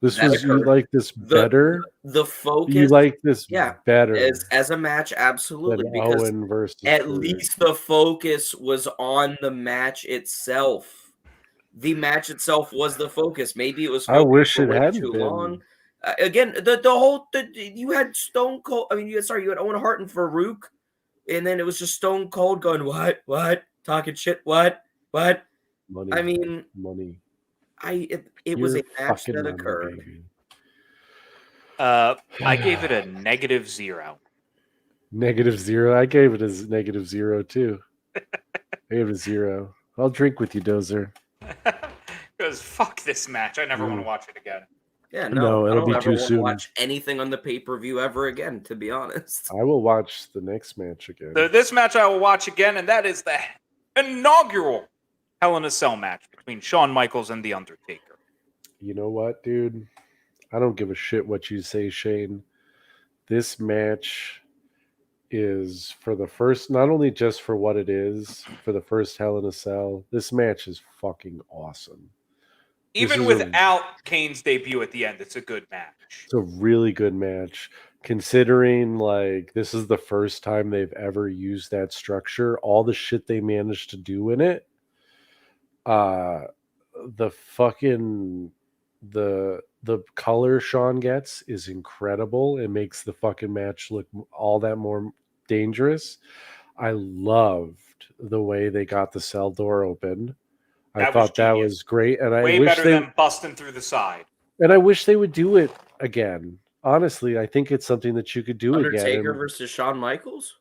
This That was you occurred. like this better. The focus, You like this yeah, better as a match, absolutely, than because Owen versus at Farouk. least the focus was on the match itself. The match itself was the focus. Maybe it was. I wish for it way hadn't too been. long. Again, you had Stone Cold. I mean, you had Owen Hart and Farouk, and then it was just Stone Cold going what, talking shit, what. Money. I mean, money. it was a Pure match fucking that money, occurred. baby. I gave it a -0. -0. I gave it as -0 too. I gave it a 0. I'll drink with you, Dozer. Because fuck this match. I never want to watch it again. Yeah, No, I it'll don't be ever too want soon. to watch anything on the pay-per-view ever again, to be honest. I will watch the next match again. This match I will watch again, and that is the inaugural Hell in a Cell match between Shawn Michaels and The Undertaker. You know what, dude? I don't give a shit what you say, Shane. This match is for the first, not only just for what it is, for the first Hell in a Cell, this match is fucking awesome. Even without Kane's debut at the end, it's a good match. It's a really good match, considering like this is the first time they've ever used that structure. All the shit they managed to do in it, the fucking the color Shawn gets is incredible. It makes the fucking match look all that more dangerous. I loved the way they got the cell door open. I thought that was great, and I way wish better than busting through the side. And I wish they would do it again. Honestly, I think it's something that you could do Undertaker again. versus Shawn Michaels?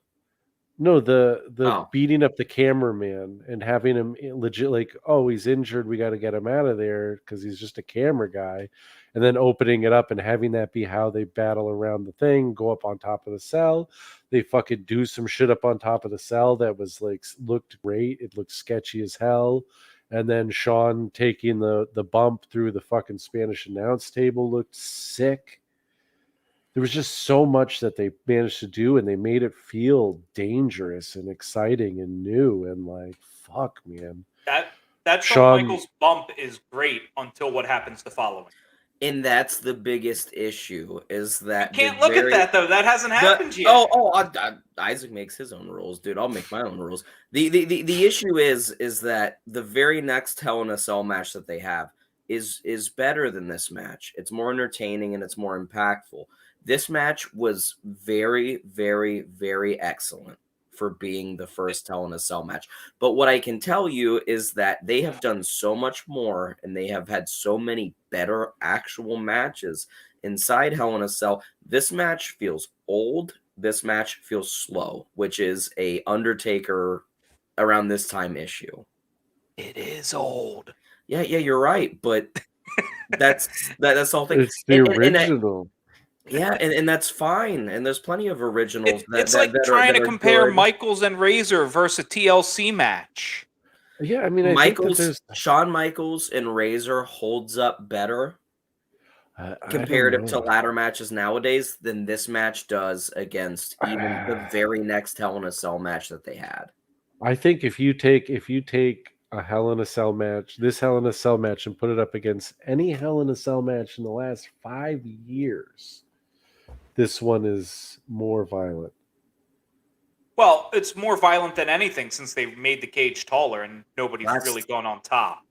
No, the beating up the cameraman and having him legit like, oh, he's injured, we got to get him out of there because he's just a camera guy, and then opening it up and having that be how they battle around the thing, go up on top of the cell. They fucking do some shit up on top of the cell that was like looked great. It looked sketchy as hell. And then Shawn taking the bump through the fucking Spanish announce table looked sick. There was just so much that they managed to do, and they made it feel dangerous and exciting and new. And like, fuck, man. That Shawn Michaels bump is great until what happens the following. And that's the biggest issue is that you can't look at that though. That hasn't happened yet. Isaac makes his own rules, dude. I'll make my own rules. The issue is that the very next Hell in a Cell match that they have is better than this match. It's more entertaining and it's more impactful. This match was very, very, very excellent for being the first Hell in a Cell match. But what I can tell you is that they have done so much more and they have had so many better actual matches inside Hell in a Cell. This match feels old. This match feels slow, which is a Undertaker around this time issue. It is old. Yeah, you're right. But that's the whole thing. It's the original. And that's fine. And there's plenty of originals. It's like trying to compare Michaels and Razor versus a TLC match. Yeah, I mean, Shawn Michaels and Razor holds up better comparative to ladder matches nowadays than this match does against even the very next Hell in a Cell match that they had. I think if you take a Hell in a Cell match, this Hell in a Cell match, and put it up against any Hell in a Cell match in the last 5 years, this one is more violent. Well, it's more violent than anything since they made the cage taller and nobody's really gone on top.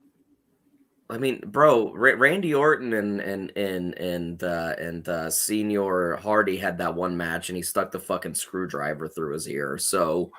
I mean, bro, Randy Orton and Senior Hardy had that one match, and he stuck the fucking screwdriver through his ear. So,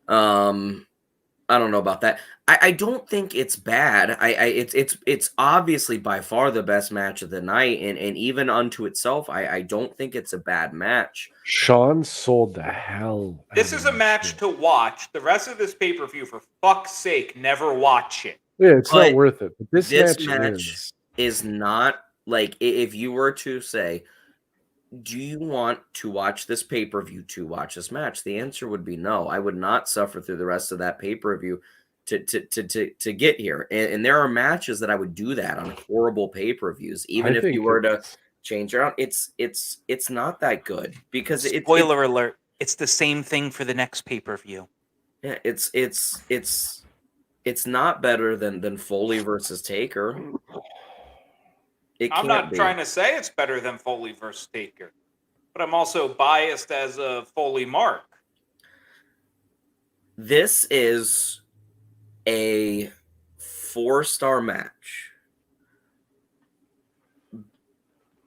I don't know about that. I don't think it's bad. It's obviously by far the best match of the night, and even unto itself, I don't think it's a bad match. Shawn sold the hell. This is a match to watch. The rest of this pay-per-view, for fuck's sake, never watch it. Yeah, it's not worth it. But this match is not like, if you were to say, do you want to watch this pay-per-view to watch this match? The answer would be no. I would not suffer through the rest of that pay-per-view to get here. And there are matches that I would do that on horrible pay-per-views, even if you were to change around. It's not that good because spoiler alert. It's the same thing for the next pay-per-view. Yeah, it's not better than Foley versus Taker. I'm not trying to say it's better than Foley versus Taker, but I'm also biased as a Foley mark. This is a 4-star match,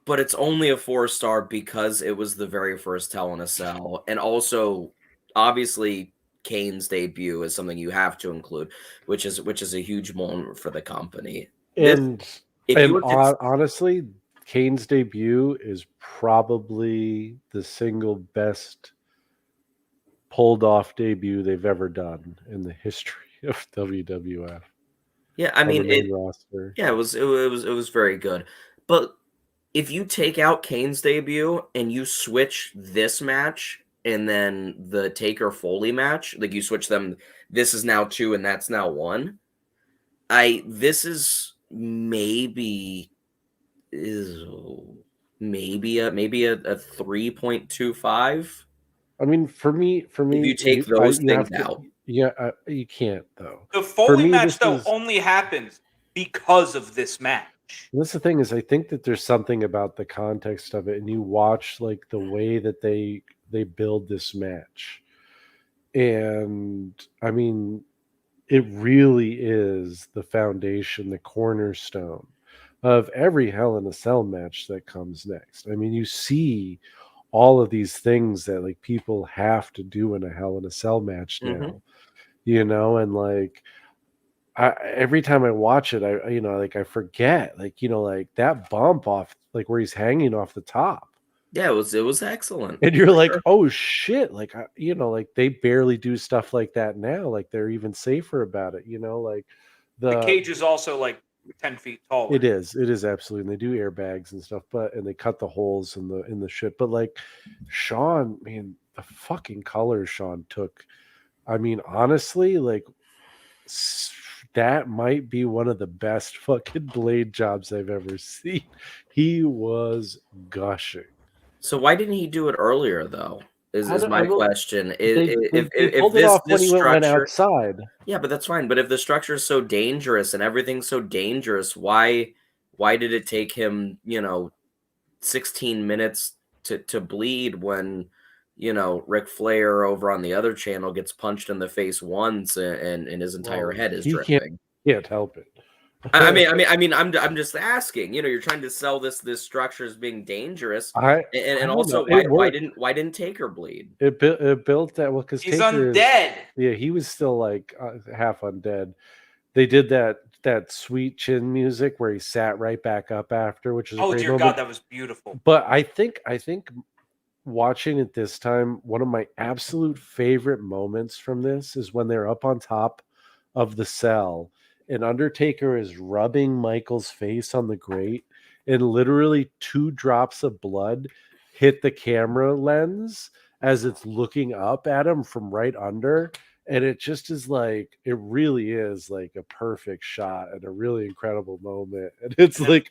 but it's only a 4-star because it was the very first Hell in a Cell, and also obviously Kane's debut is something you have to include, which is a huge moment for the company. And honestly, Kane's debut is probably the single best pulled off debut they've ever done in the history of WWF. Yeah, I mean, it was very good. But if you take out Kane's debut and you switch this match and then the Taker Foley match, like you switch them, this is now 2 and that's now 1. This is maybe a 3.25. I mean, for me, if you take those things out, you can't though. The Foley match though only happens because of this match. That's the thing is, I think that there's something about the context of it, and you watch like the way that they build this match, and I mean, it really is the foundation, the cornerstone of every Hell in a Cell match that comes next. I mean, you see all of these things that like people have to do in a Hell in a Cell match now, and like every time I watch it, I forget, like that bump off, like where he's hanging off the top. Yeah, it was excellent. And you're like, oh shit, like like they barely do stuff like that now. Like they're even safer about it, like the cage is also like 10 feet taller. It is absolutely. And they do airbags and stuff, and they cut the holes in the shit. But like Shawn, man, the fucking colors Shawn took. I mean, honestly, like that might be one of the best fucking blade jobs I've ever seen. He was gushing. So why didn't he do it earlier though? Is my question. They pulled it off when he went outside. Yeah, but that's fine. But if the structure is so dangerous and everything's so dangerous, why did it take him, 16 minutes to bleed when, Ric Flair over on the other channel gets punched in the face once and his entire head is dripping? He can't help it. I mean, I'm just asking. You're trying to sell this structure as being dangerous, and also why didn't Taker bleed? It built that well because he's undead. He was still like half undead. They did that sweet chin music where he sat right back up after, which is dear God, that was beautiful. But I think watching it this time, one of my absolute favorite moments from this is when they're up on top of the cell. And Undertaker is rubbing Michael's face on the grate, and literally 2 drops of blood hit the camera lens as it's looking up at him from right under. And it just is like, it really is like a perfect shot and a really incredible moment. And it's like,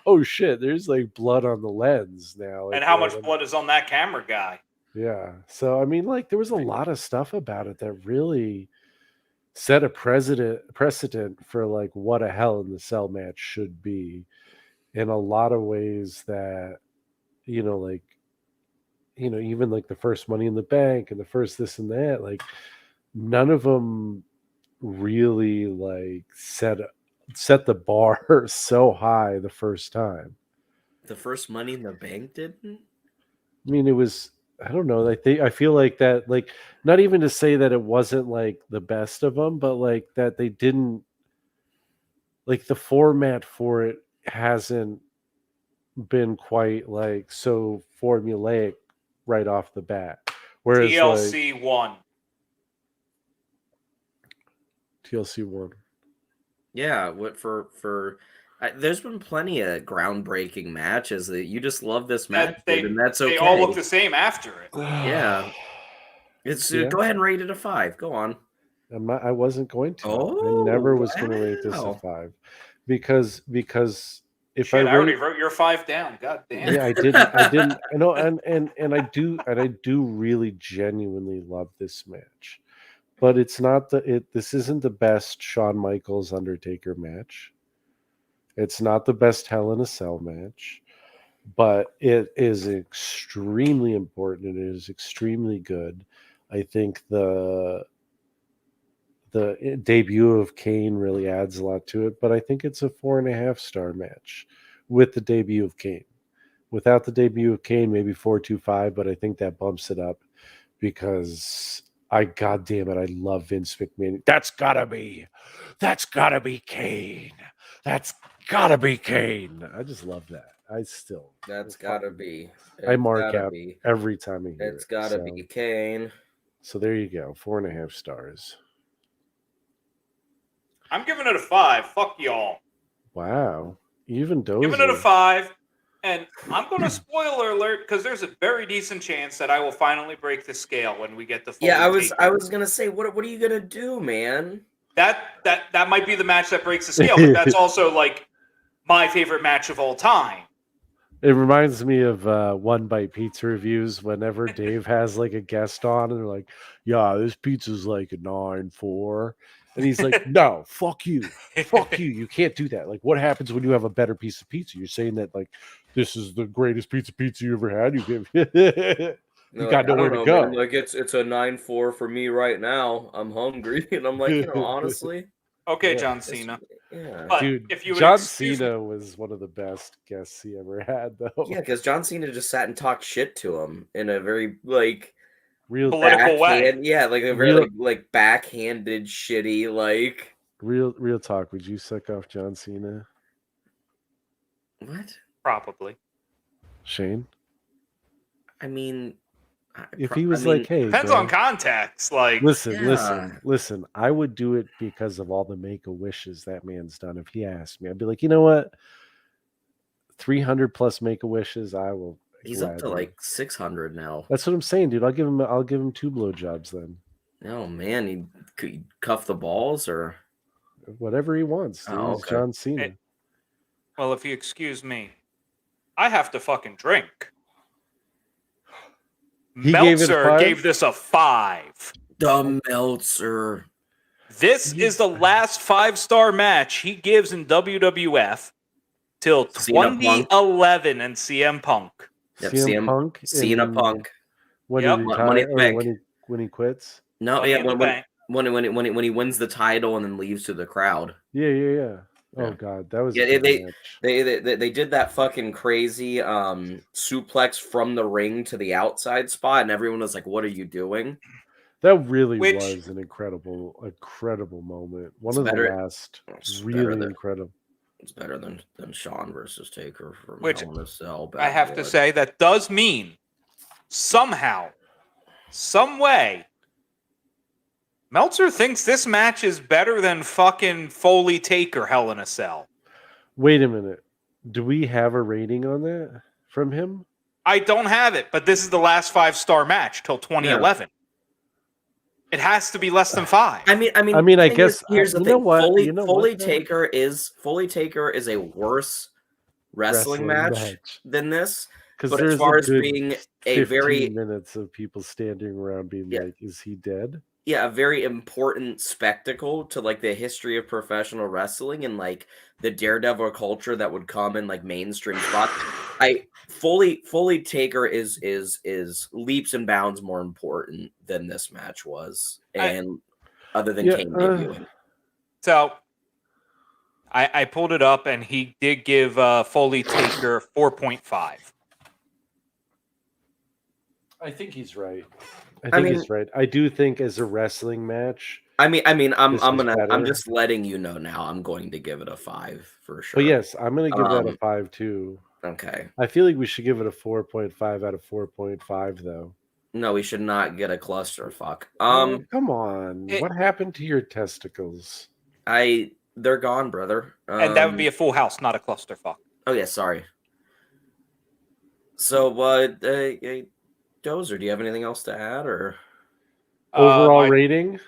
oh shit, there's like blood on the lens now. And how much blood is on that camera guy? Yeah. So, I mean, like there was a lot of stuff about it that really set a precedent for like what a Hell in the Cell match should be in a lot of ways that, like even like the first Money in the Bank and the first this and that, like none of them really like set the bar so high the first time. The first Money in the Bank didn't. I mean, it was, I don't know, like I feel like that, like, not even to say that it wasn't like the best of them, but like that they didn't, like the format for it hasn't been quite like so formulaic right off the bat. Whereas TLC won. TLC won. Yeah, what for there's been plenty of groundbreaking matches that you just love this match, and that's okay. They all look the same after it. Yeah. It's Go ahead and rate it a 5. Go on. I wasn't going to. Oh, I never was going to rate this a 5 because if Shit, I already wrote your 5 down. God damn. Yeah, I didn't. I know, and I do really genuinely love this match, but it's not this isn't the best Shawn Michaels Undertaker match. It's not the best Hell in a Cell match, but it is extremely important. It is extremely good. I think the debut of Kane really adds a lot to it, but I think it's a 4.5-star match with the debut of Kane. Without the debut of Kane, maybe 4.25, but I think that bumps it up because goddamn it, I love Vince McMahon. That's gotta be Kane. That's gotta be Kane. I just love that. That's gotta be. I mark out every time I hear it. It's gotta be Kane. So there you go, 4.5 stars. I'm giving it a 5. Fuck y'all. Wow. Even Dozer. Giving it a 5. And I'm going to spoiler alert because there's a very decent chance that I will finally break the scale when we get the full. Yeah, I was gonna say, what are you gonna do, man? That might be the match that breaks the scale, but that's also like my favorite match of all time. It reminds me of One Bite Pizza reviews whenever Dave has like a guest on and they're like, yeah, this pizza's like a 9.4. And he's like, no, fuck you. Fuck you. You can't do that. Like, what happens when you have a better piece of pizza? You're saying that, like, this is the greatest pizza you ever had. You got nowhere to go. Man. Like, it's a 9.4 for me right now. I'm hungry. And I'm like, honestly. Okay, John Cena. Yeah. But dude, if you John Cena was one of the best guests he ever had, though. Yeah, because John Cena just sat and talked shit to him in a very, like, real political way. Yeah, like a very like backhanded, shitty, like real talk. Would you suck off John Cena? What? Probably. Shane? I mean, if he was like, hey, depends on context. Like, listen. I would do it because of all the Make-A-Wishes that man's done. If he asked me, I'd be like, you know what? 300 plus Make-A-Wishes, I will. He's up to like 600 now. That's what I'm saying, dude. I'll give him 2 blowjobs then. Oh man, he could cuff the balls or whatever he wants. Dude. Oh, okay. John Cena. Well, if you excuse me, I have to fucking drink. Meltzer gave this a 5. The Meltzer. This is the last 5-star match he gives in WWF till 2011 and CM Punk. Yep, CM Punk. Cena Punk. When he retires, when he quits. No, yeah, when he wins the title and then leaves to the crowd. Yeah. Oh god, that was they did that fucking crazy suplex from the ring to the outside spot, and everyone was like, "What are you doing?" That really was an incredible moment. One of the last, really incredible. It's better than Shawn versus Taker for Which Hell in a Cell. I have to say that does mean somehow, some way, Meltzer thinks this match is better than fucking Foley Taker Hell in a Cell. Wait a minute. Do we have a rating on that from him? I don't have it, but this is the last 5-star match till 2011. Yeah. It has to be less than 5. I mean, I guess here's the thing. Foley Taker is a worse wrestling match than this. But as far as being a very 15 minutes of people standing around being like, "Is he dead?" a very important spectacle to like the history of professional wrestling and like the Daredevil culture that would come in like mainstream spots. I fully Taker is leaps and bounds more important than this match was, and other than Kane debuting. So I pulled it up, and he did give Foley Taker 4.5. I think he's right. I think he's right. I do think as a wrestling match. I'm just letting you know now. I'm going to give it a 5 for sure. But yes, I'm going to give that a 5 too. Okay. I feel like we should give it a 4.5 out of 4.5 though. No, we should not get a clusterfuck. Oh, come on. What happened to your testicles? They're gone, brother. And that would be a full house, not a clusterfuck. Oh yeah, sorry. So Dozer, do you have anything else to add, or overall rating?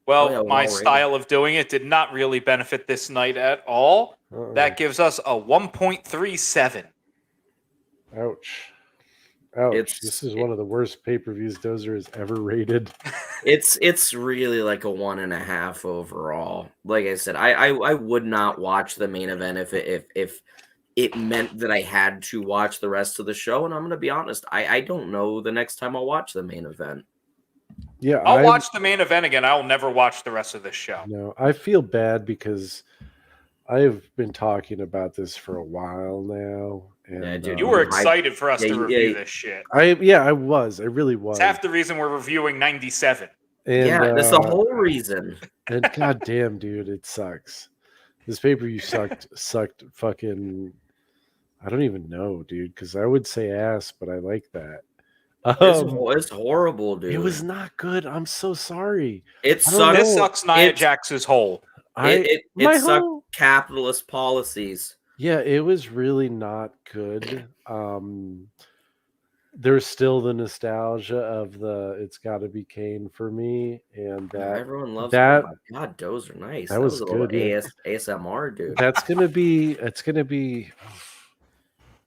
Well, my style of doing it did not really benefit this night at all. That gives us a 1.37. Ouch. This is one of the worst pay-per-views Dozer has ever rated. It's really like a 1.5 overall. Like I said, I would not watch the main event if it meant that I had to watch the rest of the show. And I'm gonna be honest, I don't know the next time I'll watch the main event. Yeah, I'll watch the main event again. I will never watch the rest of this show. No, I feel bad because I've been talking about this for a while now. And, yeah, dude, you were excited for us to review this shit. I was. I really was. It's half the reason we're reviewing 97. And, that's the whole reason. And goddamn, dude, it sucks. This pay-per-view sucked fucking. I don't even know, dude, because I would say ass, but I like that. It's horrible, dude. It was not good. I'm so sorry. This sucks Nia Jax's hole. It sucked capitalist policies. Yeah, it was really not good. There's still the nostalgia of the "It's Got to Be Kane" for me, and that everyone loves that. Oh my God, those are nice. That was a good. ASMR, dude. It's gonna be.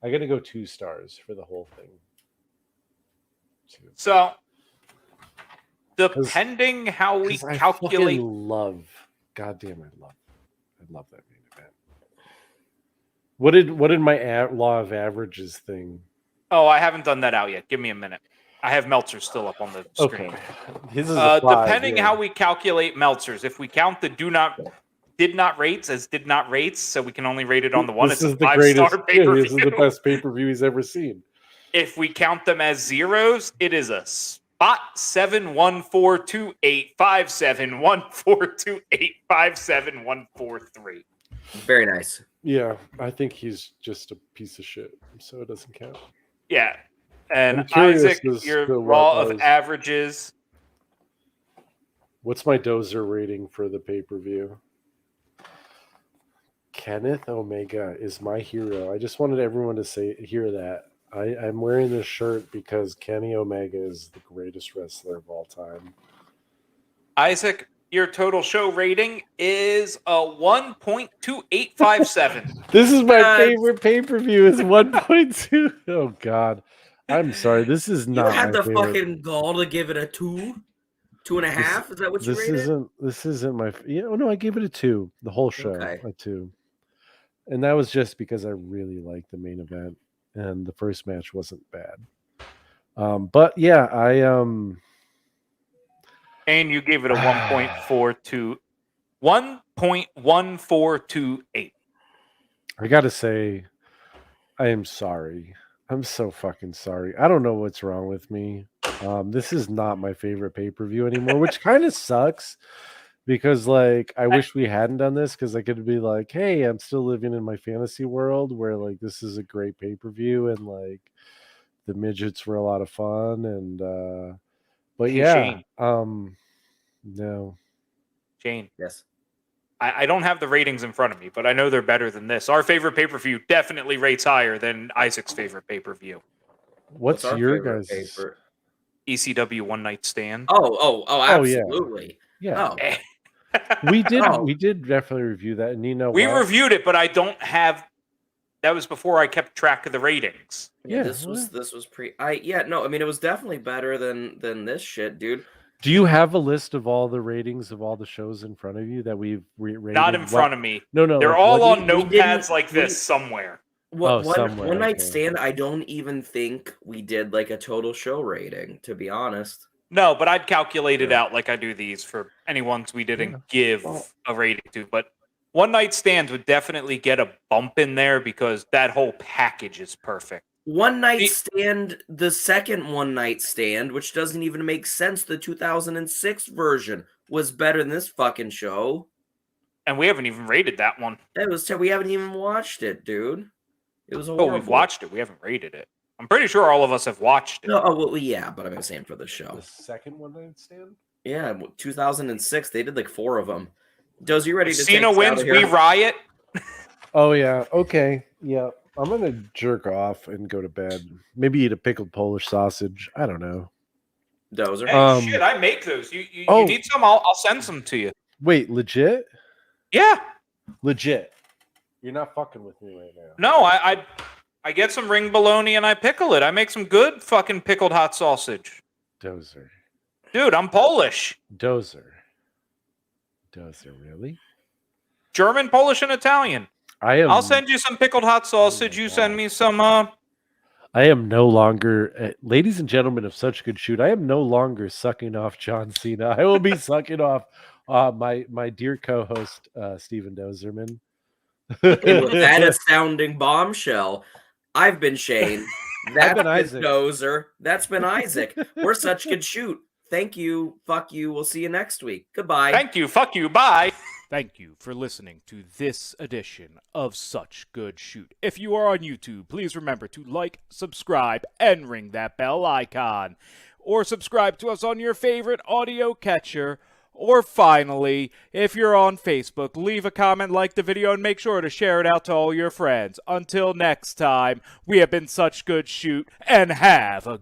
I gotta go 2 stars for the whole thing. So, depending how we calculate, goddamn, I love that main event. What did my law of averages thing? Oh, I haven't done that out yet. Give me a minute. I have Meltzer's still up on the screen. Okay. His is a 5, depending how we calculate Meltzer's, if we count the did not rates as did not rates, so we can only rate it on the one. It's a 5-star pay-per-view. This is the best pay-per-view he's ever seen. If we count them as zeros, it is a spot 71428571428571443. Very nice. Yeah, I think he's just a piece of shit, so it doesn't count. Yeah. And Isaac, your law of averages. What's my Dozer rating for the pay-per-view? Kenneth Omega is my hero. I just wanted everyone to hear that. I'm wearing this shirt because Kenny Omega is the greatest wrestler of all time. Isaac, your total show rating is a 1.2857. This is my favorite pay-per-view. Is 1.2. Oh God, I'm sorry. This is not. You had the fucking gall to give it a 2.5. Is that what you rated? This isn't my. No, I gave it a 2. The whole show a 2, and that was just because I really liked the main event. And the first match wasn't bad. But yeah, and you gave it a 1.1428. I gotta say, I am sorry. I'm so fucking sorry. I don't know what's wrong with me. This is not my favorite pay-per-view anymore, which kind of sucks. Because, like, I wish we hadn't done this because I could be like, hey, I'm still living in my fantasy world where, like, this is a great pay-per-view and, like, the midgets were a lot of fun. And, but yeah, no. Shane. Yes. I don't have the ratings in front of me, but I know they're better than this. Our favorite pay-per-view definitely rates higher than Isaac's favorite pay-per-view. What's your guys' favorite? ECW One Night Stand. Oh, absolutely. Yeah. Oh. We did definitely review that, and we reviewed it, but I don't have. That was before I kept track of the ratings. Yeah, this was it was definitely better than this shit, dude. Do you have a list of all the ratings of all the shows in front of you that we've rated? Not in front of me. No, They're like, all what- on we didn't- notepads like this somewhere. Somewhere, One Night okay. Stand, I don't even think we did like a total show rating, to be honest. No, but I'd calculate it Yeah. out like I do these for any ones we didn't Yeah. give a rating to. But One Night Stands would definitely get a bump in there because that whole package is perfect. One Night Stand, the second One Night Stand, which doesn't even make sense, the 2006 version was better than this fucking show. And we haven't even rated that one. We haven't even watched it, dude. It was horrible. Oh, we've watched it. We haven't rated it. I'm pretty sure all of us have watched it. No, well, yeah, but I'm saying for the show. The second One Night Stand? Yeah, 2006. They did like 4 of them. Does you ready to Cena take us wins, out of here? we riot. Oh, yeah. Okay. Yeah. I'm going to jerk off and go to bed. Maybe eat a pickled Polish sausage. I don't know. Dozer. Hey, shit, I make those. You need some? I'll send some to you. Wait, legit? Yeah. Legit. You're not fucking with me right now. No, I get some ring bologna and I pickle it. I make some good fucking pickled hot sausage. Dozer. Dude, I'm Polish. Dozer, really? German, Polish, and Italian. I'll send you some pickled hot sausage. You send me some I am no longer, ladies and gentlemen of Such Good Shoot, I am no longer sucking off John Cena. I will be sucking off my dear co-host, Steven Dozerman. And with that astounding bombshell, I've been Shane. That's been Isaac. Dozer. That's been Isaac. We're Such Good Shoot. Thank you. Fuck you. We'll see you next week. Goodbye. Thank you. Fuck you. Bye. Thank you for listening to this edition of Such Good Shoot. If you are on YouTube, please remember to like, subscribe, and ring that bell icon. Or subscribe to us on your favorite audio catcher. Or finally, if you're on Facebook, leave a comment, like the video, and make sure to share it out to all your friends. Until next time, we have been Such Good Shoot, and have a